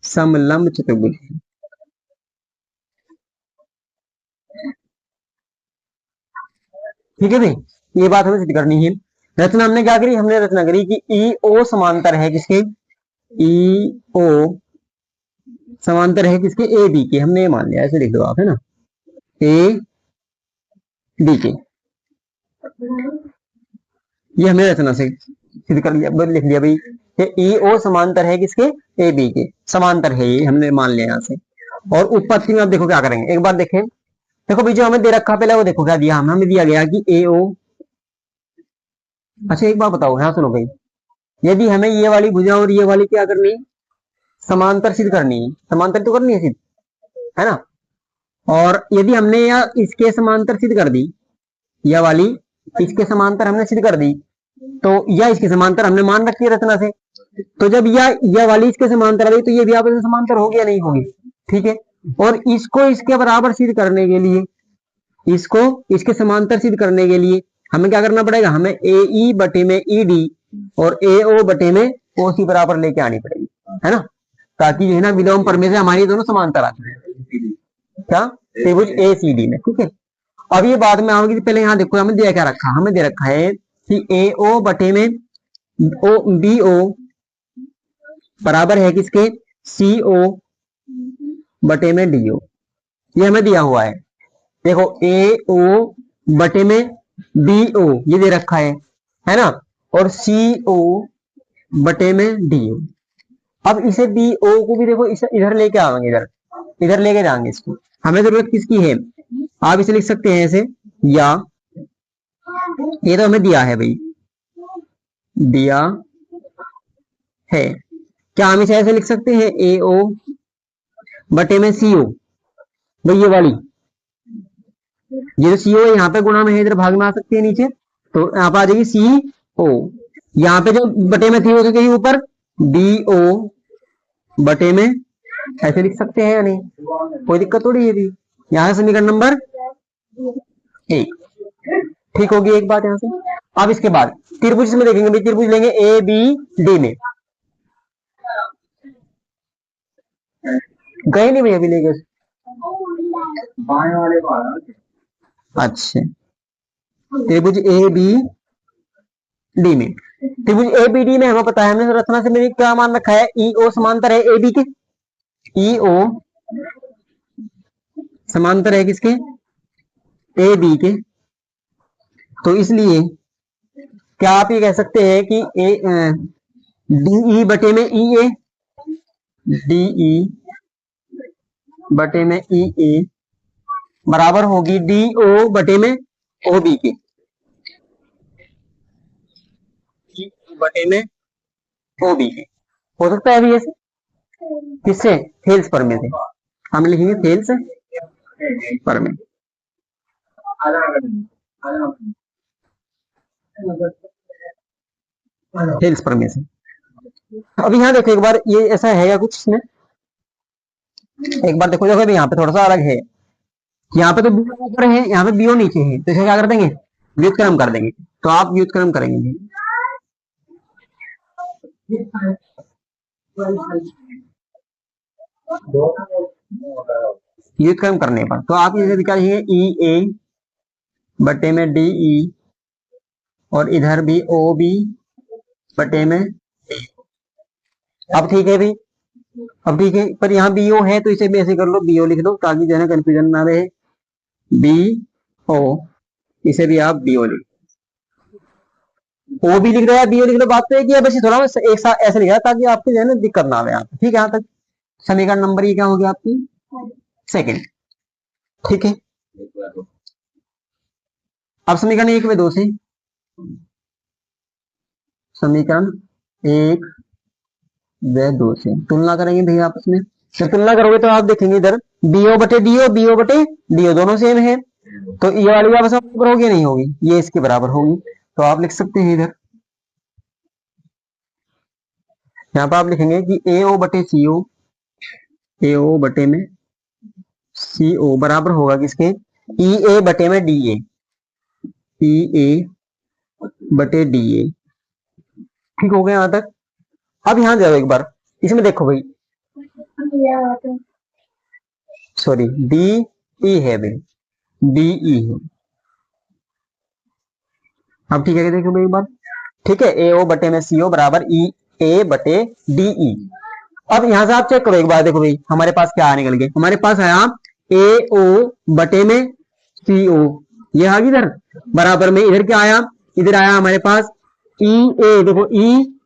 समलंब चतुर्भुज है। ठीक है भाई, ये बात हमें सिद्ध करनी है। रचना हमने क्या करी, हमने रचना करी कि EO समांतर है किसके, EO समांतर है किसके, AB के। हमने ये मान लिया, ऐसे लिख दो आप, है ना, AB के। ये हमने रचना से सिद्ध कर लिया, लिख लिया भाई EO समांतर है किसके, AB के, समांतर है, ये हमने मान लिया यहाँ से। और उत्पत्ति में आप देखो क्या करेंगे, एक बार देखें, देखो भाई जो हमें दे रखा पहले वो देखो क्या दिया, हमें दिया गया कि AO। अच्छा एक बात बताओ, यहाँ सुनो भाई, यदि हमें ये वाली भुजा और ये वाली क्या करनी है, समांतर सिद्ध करनी है, समांतर तो करनी है सिद्ध, है ना। और यदि हमने या इसके समांतर सिद्ध कर दी, यह वाली इसके समांतर हमने सिद्ध कर दी, तो यह इसके समांतर हमने मान रखी है रचना से, तो जब यह वाली इसके समांतर आ गई तो ये भी आपस में समांतर होगी या नहीं होगी, ठीक है। और इसको इसके बराबर सिद्ध करने के लिए, इसको इसके समांतर सिद्ध करने के लिए हमें क्या करना पड़ेगा, हमें AE बटे में ED और AO बटे में OC बराबर लेके आनी पड़ेगी, है ना, ताकि जो है ना विलोम प्रमेय से हमारी दोनों समांतर आती है, क्या, त्रिभुज ACD में, ठीक है। अब ये बाद में आओगी, पहले यहाँ देखो हमें दिया क्या रखा, हमें दे रखा है कि AO बटे में BO बराबर है किसके, CO बटे में DO। ये हमें दिया हुआ है, देखो AO बटे में BO ये दे रखा है ना, और CO बटे में DO। अब इसे BO को भी देखो इधर लेके आएंगे, इधर लेके जाएंगे इसको। हमें जरूरत किसकी है, आप इसे लिख सकते हैं ऐसे, या ये तो हमें दिया है भाई, दिया है, क्या हम इसे ऐसे लिख सकते हैं, AO बटे में CO, भाई ये वाली, ये जो CO है यहाँ पे गुणा में है, इधर भाग में आ सकती है नीचे, तो यहाँ पे आ जाएगी CO, यहाँ पे जो बटे में थी हो सकेगी ऊपर, DO बटे में, ऐसे लिख सकते हैं या नहीं, कोई दिक्कत थोड़ी है। यहाँ से समीकरण नंबर 1 ठीक होगी, एक बात यहाँ से। अब इसके बाद त्रिभुज में देखेंगे भाई, त्रिभुज लेंगे ABD में, गए नहीं भैया अभी लेके, अच्छा त्रिभुज ABD में, त्रिभुज ABD में हमें पता है, हमने रचना से मेरी क्या मान रखा है, EO समांतर है AB के, EO समांतर है किसके, AB के, तो इसलिए क्या आप ये कह सकते हैं कि DE बटे में EA, DE बटे में EA बराबर होगी DO बटे में OB के, बटे में OB के। हो सकता है अभी ऐसे, किससे, थेल्स प्रमेय से, हम लिखेंगे थेल्स प्रमेय, थेल्स प्रमेय से। अब यहाँ देखो एक बार, ये ऐसा है या कुछ इसमें, एक बार देखो, देखो यहाँ पे थोड़ा सा अलग है, यहाँ पे तो बी ऊपर है, यहाँ पे बीओ नीचे है, तो इसे क्या कर देंगे, व्युत्क्रम कर देंगे। तो आप व्युत्क्रम करेंगे, व्युत्क्रम करने पर तो आप इसे क्या लिखेंगे, ई ए बटे में डी ई, और इधर भी ओ बी बटे में। अब ठीक है भाई, अब ठीक है, पर यहाँ बी ओ है तो इसे भी ऐसे कर लो, बी ओ लिख दो ताकि जो है ना कंफ्यूजन ना रहे। बी ओ, इसे भी आप बी ओ लिख, ओ भी लिख दो या बी ओ लिख दो, बात तो एक ही है, बस थोड़ा एक साथ ऐसे लिखा ताकि आपको जो है ना दिक्कत ना आए। आप ठीक है, यहाँ तक समीकरण नंबर ये क्या हो गया आपकी, सेकंड। ठीक है, अब समीकरण एक व दो से, समीकरण एक व दो से तुलना करेंगे भैया आपस में। जब तुलना करोगे तो आप देखेंगे इधर बीओ बटे डीओ, बीओ बटे डीओ दोनों सेम है, तो ये वाली आपस में बराबर होगी नहीं होगी, ये इसके बराबर होगी। तो आप लिख सकते हैं इधर, यहाँ पर आप लिखेंगे कि ए ओ बटे सी ओ, ए ओ बटे में सी ओ बराबर होगा किसके, ई ए बटे में डी ए, ई ए बटे डी ए। ठीक हो गया यहाँ तक। अब यहाँ जाओ एक बार, इसमें देखो भाई, सॉरी डी ई है भाई, डी ई है। अब ठीक है, देखो भाई एक बार, ठीक है, ए ओ बटे में सी ओ बराबर ई ए बटे डी ई। अब यहां से आप चेक करो एक बार, देखो भाई हमारे पास क्या निकल गए, हमारे पास आया ए ओ बटे में सी ओ, ये आ गई इधर बराबर में, इधर क्या आया, इधर आया हमारे पास ई ए, देखो ई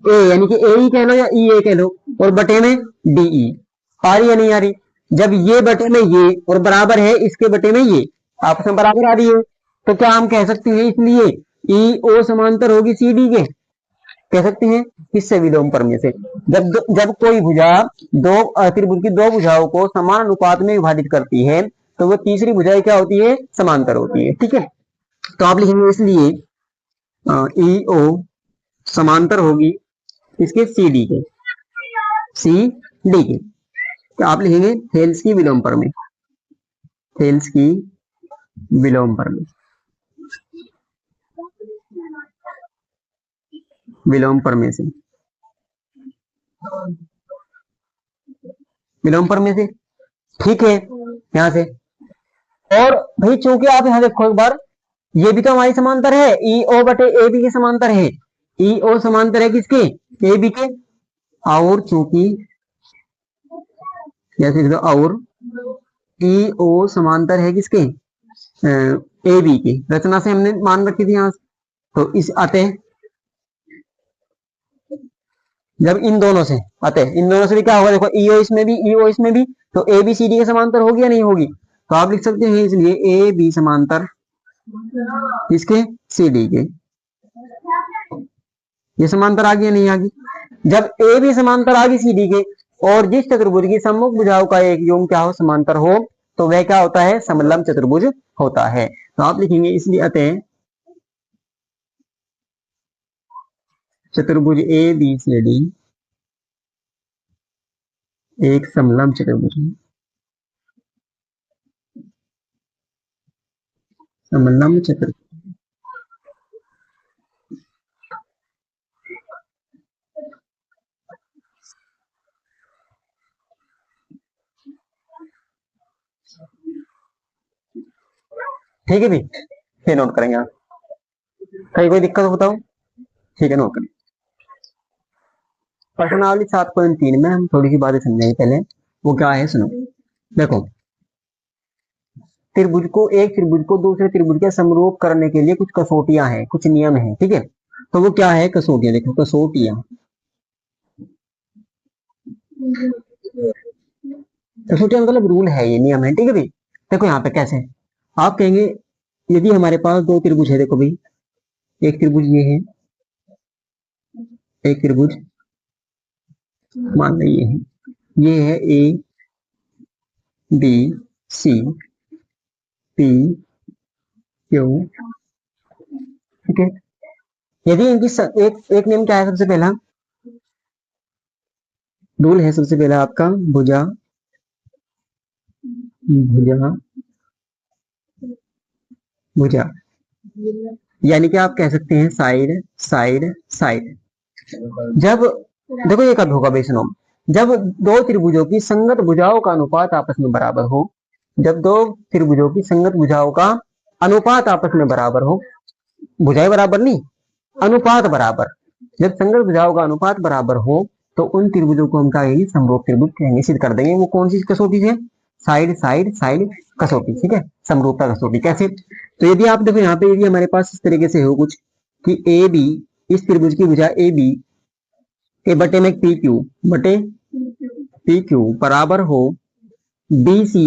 ए यानी कि ए ही कह लो या ई ए कह लो, और बटे में डी ई। आ रही है नहीं आ रही, जब ये बटे में ये और बराबर है इसके बटे में ये, आपस में बराबर आ रही है, तो क्या हम कह सकते हैं इसलिए ई ओ समांतर होगी सी डी के, कह सकते हैं किससे, विलोम प्रमेय से। जब कोई भुजा दो त्रिभुज की दो भुजाओं को समान अनुपात में विभाजित करती है तो वो तीसरी भुजा क्या होती है, समांतर होती है। ठीक है, तो आप लिखेंगे इसलिए ई ओ समांतर होगी इसके सी डी के, सी डी के। तो आप लिखेंगे थेल्स की विलोम प्रमेय, थेल्स की विलोम प्रमेय, विलोम प्रमेय से, विलोम प्रमेय से। ठीक है, यहां से, और भाई चूंकि आप यहां देखो एक बार, ये भी तो हमारी समांतर है, ई ओ बटे ए बी के समांतर है, ई ओ समांतर है किसके, ए बी के। और चूंकि जैसे लिख दो, और ई ओ समांतर है किसके, ए बी के, रचना से हमने मान रखी थी यहां से, तो इस अतः जब इन दोनों से, अतः इन दोनों से भी क्या होगा, देखो ई ओ इसमें भी, ई ओ इसमें भी, तो ए बी सी डी के समांतर होगी या नहीं होगी, तो आप लिख सकते हैं इसलिए ए बी समांतर किसके, सी डी के। ये समांतर आ गई या नहीं आ गई, जब ए भी समांतर आ गई सी डी के, और जिस चतुर्भुज की सम्मुख भुजाओं का एक योग क्या हो, समांतर हो, तो वह क्या होता है, समलंब चतुर्भुज होता है। तो आप लिखेंगे इसलिए अतः चतुर्भुज ए बी सी डी एक समलंब चतुर्भुज है, समलंब चतुर्भुज। ठीक है भी, फिर नोट करेंगे आप, कहीं कोई दिक्कत हो बताओ। ठीक है, नोट करें। प्रश्नावली 7.3 में हम थोड़ी सी बातें समझेंगे पहले, वो क्या है सुनो। देखो, त्रिभुज को, एक त्रिभुज को दूसरे त्रिभुज के समरूप करने के लिए कुछ कसौटियां हैं, कुछ नियम हैं। ठीक है, तो वो क्या है कसौटियां, देखो कसौटियां, कसौटियां मतलब रूल है, ये नियम है। ठीक है भाई, देखो यहाँ पे कैसे आप कहेंगे, यदि हमारे पास दो त्रिभुज है, देखो भाई एक त्रिभुज ये है, एक त्रिभुज मान लो ये है A B C P Q. ठीक है, यदि इनकी एक नियम क्या है, सबसे पहला रूल है, सबसे पहला आपका भुजा, भुजा भुजा, यानी कि आप कह सकते हैं साइड साइड साइड। जब देखो ये कब होगा बेसनो, जब दो त्रिभुजों की संगत भुजाओं का अनुपात आपस में बराबर हो। जब दो त्रिभुजों की संगत भुजाओं का अनुपात आपस में बराबर हो, भुजाएं बराबर नहीं, अनुपात बराबर। जब संगत भुजाओं का अनुपात बराबर हो तो उन त्रिभुजों को हम कहेंगे समरूप त्रिभुज कहेंगे। सिद्ध कर देंगे वो कौन सी कसौटी से, साइड साइड साइड कसौटी। ठीक है, समरूपता कसौटी कैसे, तो यदि आप देखो यहाँ पे यदि हमारे पास इस तरीके से हो कुछ कि ए बी, इस त्रिभुज की भुजा ए बी के बटे में पी क्यू, बटे पी क्यू बराबर हो बी सी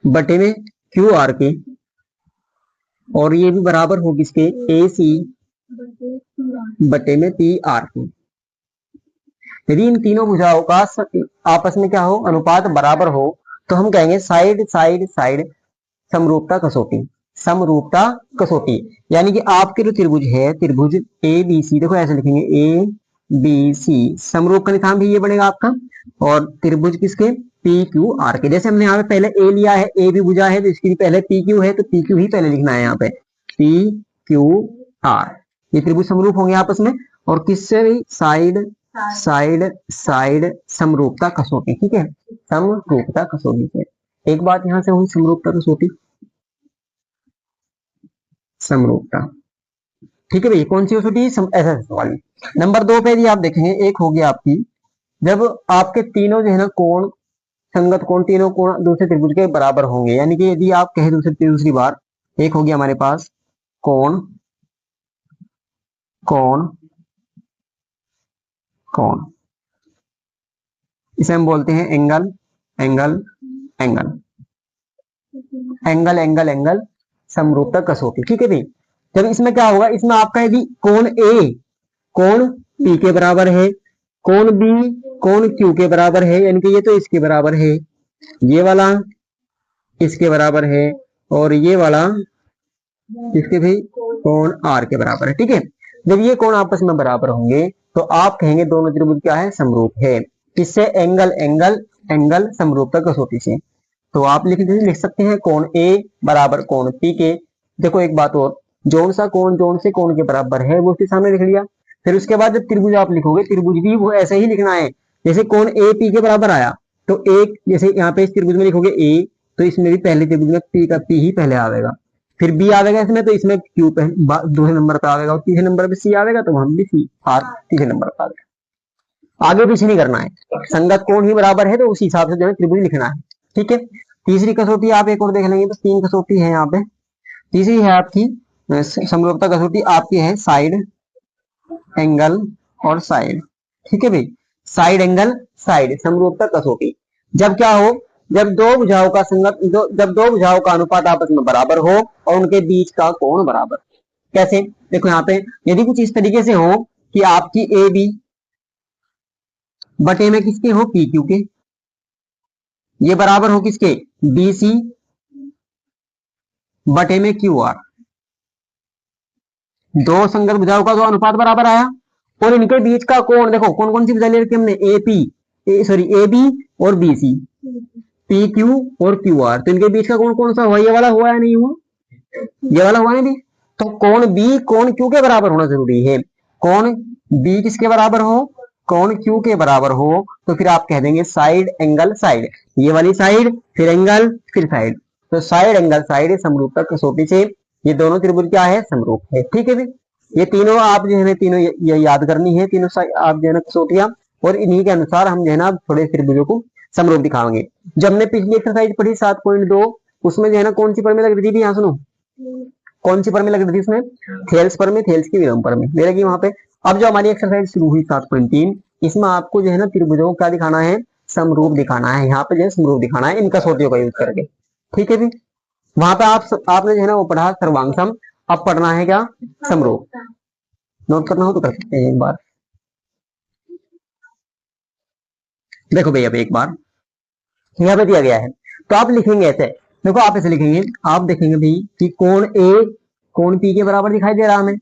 बटे में क्यू आर के, और ये भी बराबर हो किसके, ए सी बटे में पी आर के। यदि इन तीनों भुजाओं का आपस में क्या हो, अनुपात बराबर हो, तो हम कहेंगे साइड साइड साइड समरूपता कसौटी। समरूपता कसौटी यानी कि आपके जो त्रिभुज है, त्रिभुज ए बी सी, देखो ऐसे लिखेंगे ए बी सी, समरूप का निशान भी ये बनेगा आपका, और त्रिभुज किसके, पी क्यू आर के। जैसे हमने यहाँ पे पहले ए लिया है, ए भी भुजा है, तो इसके लिए पहले पी क्यू है, तो पी क्यू ही पहले लिखना है यहाँ पे, पी क्यू आर। ये त्रिभुज समरूप होंगे आपस में, और किससे भी, साइड साइड साइड समरूपता कसौटी। ठीक है, समरूपता कसौटी से। एक बात यहां से हुई, समरूपता कसौटी, समरूपता। ठीक है भाई, कौन सी कसौटी, ऐसा वाली। नंबर 2 पे भी आप देखेंगे, एक होगी आपकी, जब आपके तीनों जो है ना कोण, संगत कोण, तीनों कोण दूसरे त्रिभुज के बराबर होंगे। यानी कि यदि आप कहें दूसरी बार, एक होगी हमारे पास कोण, कोण कोण, इसे हम बोलते हैं angle angle angle angle angle angle समरूपता कसौटी। ठीक है भाई, जब इसमें क्या होगा, इसमें आपका यदि कोण ए कोण पी के बराबर है, कोण बी कोण क्यू के बराबर है, यानी कि ये तो इसके बराबर है, ये वाला इसके बराबर है, और ये वाला इसके भी कोण आर के बराबर है। ठीक है, जब ये कोण आपस में बराबर होंगे तो आप कहेंगे दोनों त्रिभुज क्या है, समरूप है। किससे, एंगल एंगल एंगल समरूपता कसौटी से। तो आप लिख सकते हैं कोण ए बराबर कोण पी के। देखो एक बात और, जोन सा कोण जोन से कोण के बराबर है वो उसके सामने लिख लिया। फिर उसके बाद जब त्रिभुज आप लिखोगे, त्रिभुज भी वो ऐसे ही लिखना है, जैसे कोण ए पी के बराबर आया तो एक, जैसे यहाँ पे इस त्रिभुज में लिखोगे ए, तो इसमें भी पहले त्रिभुज में पी का पी ही पहले आवेगा, फिर बी आवेगा इसमें, तो इसमें क्यू दूसरे नंबर पे आवेगा, और तीसरे नंबर पे सी आवेगा, तो वहां भी सी आर तीसरे नंबर पे आवेगा। आगे पीछे नहीं करना है, संगत कोण ही बराबर है तो उसी हिसाब से जो है त्रिभुज लिखना है। ठीक है, तीसरी कसौटी आप एक और देख लेंगे, बस 3 कसौटी है यहाँ पे। तीसरी है आपकी समरूपता कसौटी, आपकी है साइड एंगल और साइड। ठीक है भाई, साइड एंगल साइड समरूपता कसौटी। जब क्या हो, जब दो भुजाओं का संगत जब दो भुजाओं का अनुपात आपस में बराबर हो और उनके बीच का कोण बराबर। कैसे, देखो यहाँ पे यदि कुछ इस तरीके से हो कि आपकी ए बी बटे में किसके हो, पी क्यू के, ये बराबर हो किसके, बी सी बटे में क्यू आर। दो संगत भुजाओं का जो अनुपात बराबर आया, और इनके बीच का कोण, देखो कौन कौन सी भुजा ले रखी हमने, A P sorry A B और बी सी, पी क्यू और क्यू आर। तो इनके बीच का कोण कौन सा हुआ, ये वाला हुआ या नहीं हुआ, ये वाला हुआ नहीं। तो कोण बी कोण क्यू के बराबर होना जरूरी है। कोण बी किसके बराबर हो, कोण क्यू के बराबर हो, तो फिर आप कह देंगे साइड एंगल साइड, ये वाली साइड फिर एंगल फिर साइड, तो साइड एंगल साइड समरूपता कसौटी से ये दोनों त्रिभुज क्या है, समरूप है। ठीक है, ये तीनों आप जो है तीनों ये याद करनी है, तीनों आप जो है ना कसौटियां, और इन्हीं के अनुसार हम जो है ना थोड़े त्रिभुजों को समरूप दिखाएंगे। जब हमने पिछली एक्सरसाइज पढ़ी 7.2, उसमें जो है ना कौन सी पर में लग रही थी, यहाँ सुनो, कौन सी पर में लग रही थी इसमें, थेल्स पर में, थेल्स की विलोम पर में लगी वहां पे। अब जो हमारी एक्सरसाइज शुरू हुई 7.3, इसमें आपको जो है ना त्रिभुजों का दिखाना है, समरूप दिखाना है। यहाँ पे जो है समरूप दिखाना है इन कसौटियों का यूज करके। ठीक है जी, वहां पे आपने जो है ना वो पढ़ा सर्वांग, अब पढ़ना है क्या, समरूप। नोट करना हो तो कर सकते हैं एक बार। देखो भैया एक बार यहाँ पे दिया गया है, तो आप लिखेंगे ऐसे, देखो आप ऐसे लिखेंगे, आप देखेंगे भाई कि कोण ए कोण पी के बराबर दिखाई दे रहा है हमें,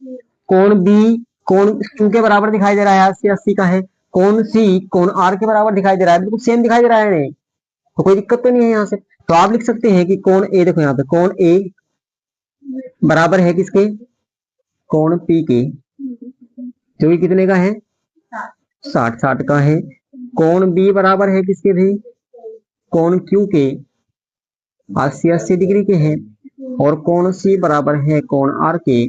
कोण बी कोण क्यू के बराबर दिखाई दे रहा है, 80 का है, कोण सी कोण आर के बराबर दिखाई दे रहा है, बिल्कुल सेम दिखाई दे रहा है नहीं, तो कोई दिक्कत तो नहीं है यहाँ से। तो आप लिख सकते हैं कि कोण ए, देखो यहाँ पे कोण ए बराबर है किसके, कोण पी के, जो कि कितने का है, 60 60 का है। कोण बी बराबर है किसके भी, कोण क्यू के, 80 80 डिग्री के हैं। और कोण सी बराबर है कोण आर के,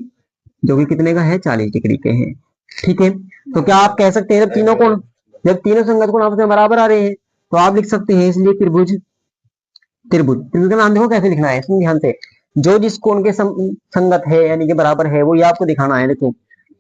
जो कि कितने का है, 40 डिग्री के हैं। ठीक है, तो क्या आप कह सकते हैं जब तीनों संगत कोण आपस में बराबर आ रहे हैं तो आप लिख सकते हैं इसलिए त्रिभुज, त्रिभुज का नाम देखो कैसे लिखना है, इसमें ध्यान से, जो जिस कोण के संगत है यानी कि बराबर है वो ये आपको दिखाना है। देखो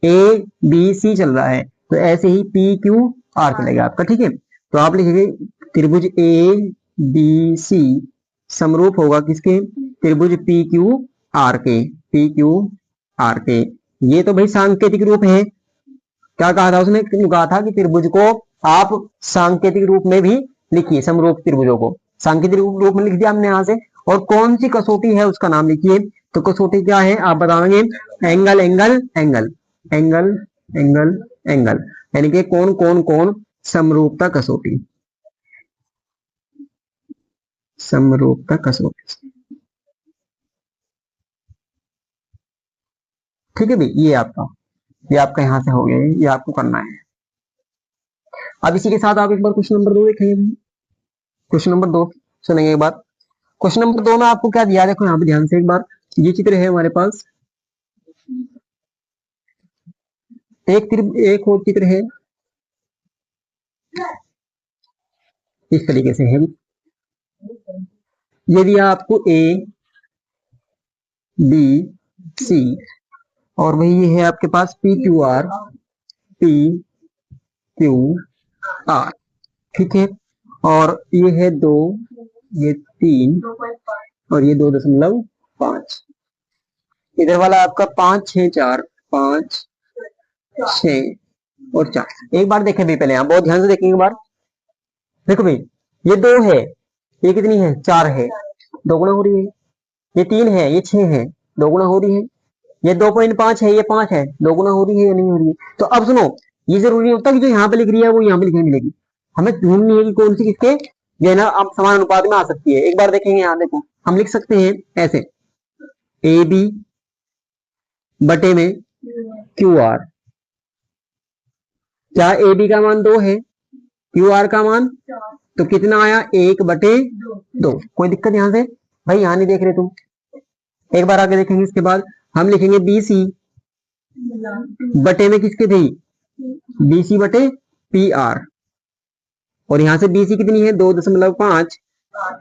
ए बी सी चल रहा है तो ऐसे ही पी क्यू आर चलेगा आपका। ठीक है, तो आप लिखेंगे त्रिभुज ए बी सी समरूप होगा किसके, त्रिभुज पी क्यू आर के, पी क्यू आर के। ये तो भाई सांकेतिक रूप है। क्या कहा था उसने, कहा था कि त्रिभुज को आप सांकेतिक रूप में भी लिखिए, समरूप त्रिभुजों को सांकेतिक रूप में लिख दिया हमने यहां से। और कौन सी कसौटी है उसका नाम लिखिए, तो कसौटी क्या है आप बताएंगे, angle angle angle angle angle angle, यानी कि कौन कौन कौन समरूपता कसौटी, समरूपता कसौटी। ठीक है भाई, ये आपका यहां से हो गया, ये आपको करना है। अब इसी के साथ आप एक बार क्वेश्चन नंबर 2 देखेंगे। क्वेश्चन नंबर 2 सुनेंगे एक बार। क्वेश्चन नंबर 2 में आपको क्या दिया, देखो यहाँ पे ध्यान से एक बार, ये चित्र है हमारे पास, एक और चित्र है इस तरीके से है। ये दिया आपको ए बी सी, और वही ये है आपके पास P Q R, P Q R. ठीक है, और ये है 2, ये 3, और ये 2.5, इधर वाला आपका 5 6 4, 5 6 और 4। एक बार देखें भाई, पहले यहाँ बहुत ध्यान से देखेंगे एक बार। देखो भाई, ये 2 है, ये कितनी है, 4 है, 2 गुना हो रही है। ये 3 है, ये 6 है, 2 गुना हो रही है। ये 2.5 है, ये 5 है, 2 गुना हो रही है या नहीं हो रही है। तो अब सुनो, ये जरूरी नहीं होता कि जो यहाँ पे लिख रही है वो यहाँ पे लिखने मिलेगी, हमें ढूंढनी है कि कौन सी किसके जो है ना आप समान अनुपात में आ सकती है। एक बार देखेंगे, यहाँ देखो हम लिख सकते हैं ऐसे, ए बी बटे में क्यू आर। क्या ए बी का मान 2 है, क्यू आर का मान, तो कितना आया, 1/2। कोई दिक्कत यहाँ से, भाई यहाँ नहीं देख रहे तुम, एक बार आगे देखेंगे। इसके बाद हम लिखेंगे बी सी बटे में किसके थी, बी सी बटे पी आर। और यहां से बी सी कितनी है, 2.5,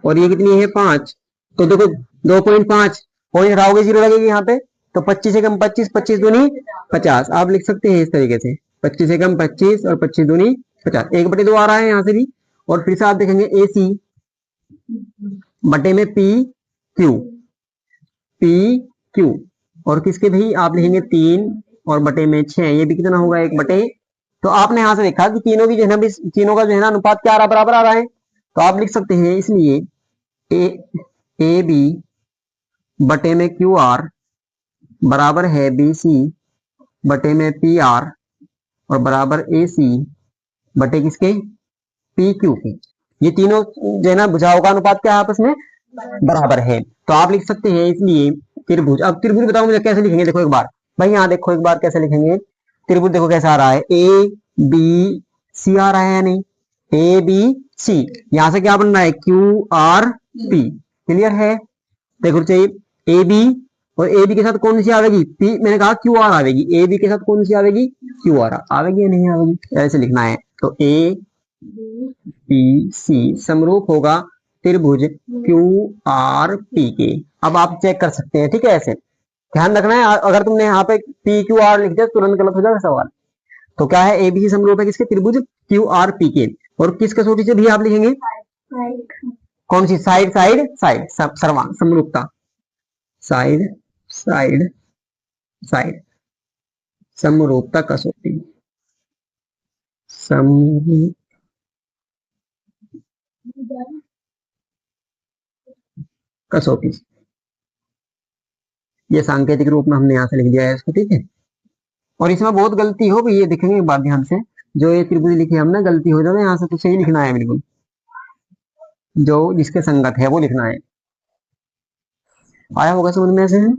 और ये कितनी है 5। तो देखो 2.5 पॉइंट हटाओगे 0 लगेगी यहाँ पे, तो 25 से कम 25, 25 दूनी 50। आप लिख सकते हैं इस तरीके से, 25 से कम 25 और 25 दूनी 50, 1/2 आ रहा है यहाँ से भी। और फिर से आप देखेंगे ए सी बटे में पी क्यू, पी क्यू, और किसके भी आप लिखेंगे 3 और बटे में 6, ये भी कितना होगा, 1/। तो आपने यहां से देखा कि तीनों की जो है ना, तीनों का जो है ना अनुपात क्या आ रहा, बराबर आ रहा है। तो आप लिख सकते हैं इसलिए ए बी बटे में क्यू आर बराबर है बी सी बटे में पी आर, और बराबर ए सी बटे किसके, पी क्यू के। ये तीनों जो है ना भुजाओं का अनुपात क्या है, आपस में बराबर है। तो आप लिख सकते हैं इसलिए त्रिभुज। अब त्रिभुज बताओ मुझे कैसे लिखेंगे, देखो एक बार भाई, यहाँ देखो एक बार कैसे लिखेंगे त्रिभुज। देखो कैसा आ रहा है, ए बी सी आ रहा है या नहीं, ए बी सी, यहां से क्या बन रहा है, क्यू आर पी। क्लियर है, देखो चाहिए ए बी, और ए बी के साथ कौन सी आवेगी, पी, मैंने कहा क्यू आर आवेगी, ए बी के साथ कौन सी आवेगी, क्यू आर आवेगी या नहीं आवेगी, ऐसे लिखना है। तो ए बी सी समरूप होगा त्रिभुज क्यू आर पी के। अब आप चेक कर सकते हैं, ठीक है, ऐसे ध्यान रखना है। अगर तुमने यहाँ पे पी क्यू आर लिख दिया तुरंत गलत हो जाएगा सवाल। तो क्या है, एबीसी समरूप है किसके, त्रिभुज क्यू आर पी के। और किस कसौटी से भी आप लिखेंगे, कौन सी, साइड साइड साइड, सर्वांग समरूपता, साइड साइड साइड समरूपता कसौटी, समरूप कसौटी। ये सांकेतिक रूप में हमने यहां से लिख दिया है इसको, ठीक है। और इसमें बहुत गलती हो गई, ये देखेंगे एक बार ध्यान से, जो ये त्रिभुज लिखे हमने गलती हो जाए यहाँ से, तो सही लिखना है बिल्कुल, जो जिसके संगत है वो लिखना है। आया होगा समझ में ऐसे है।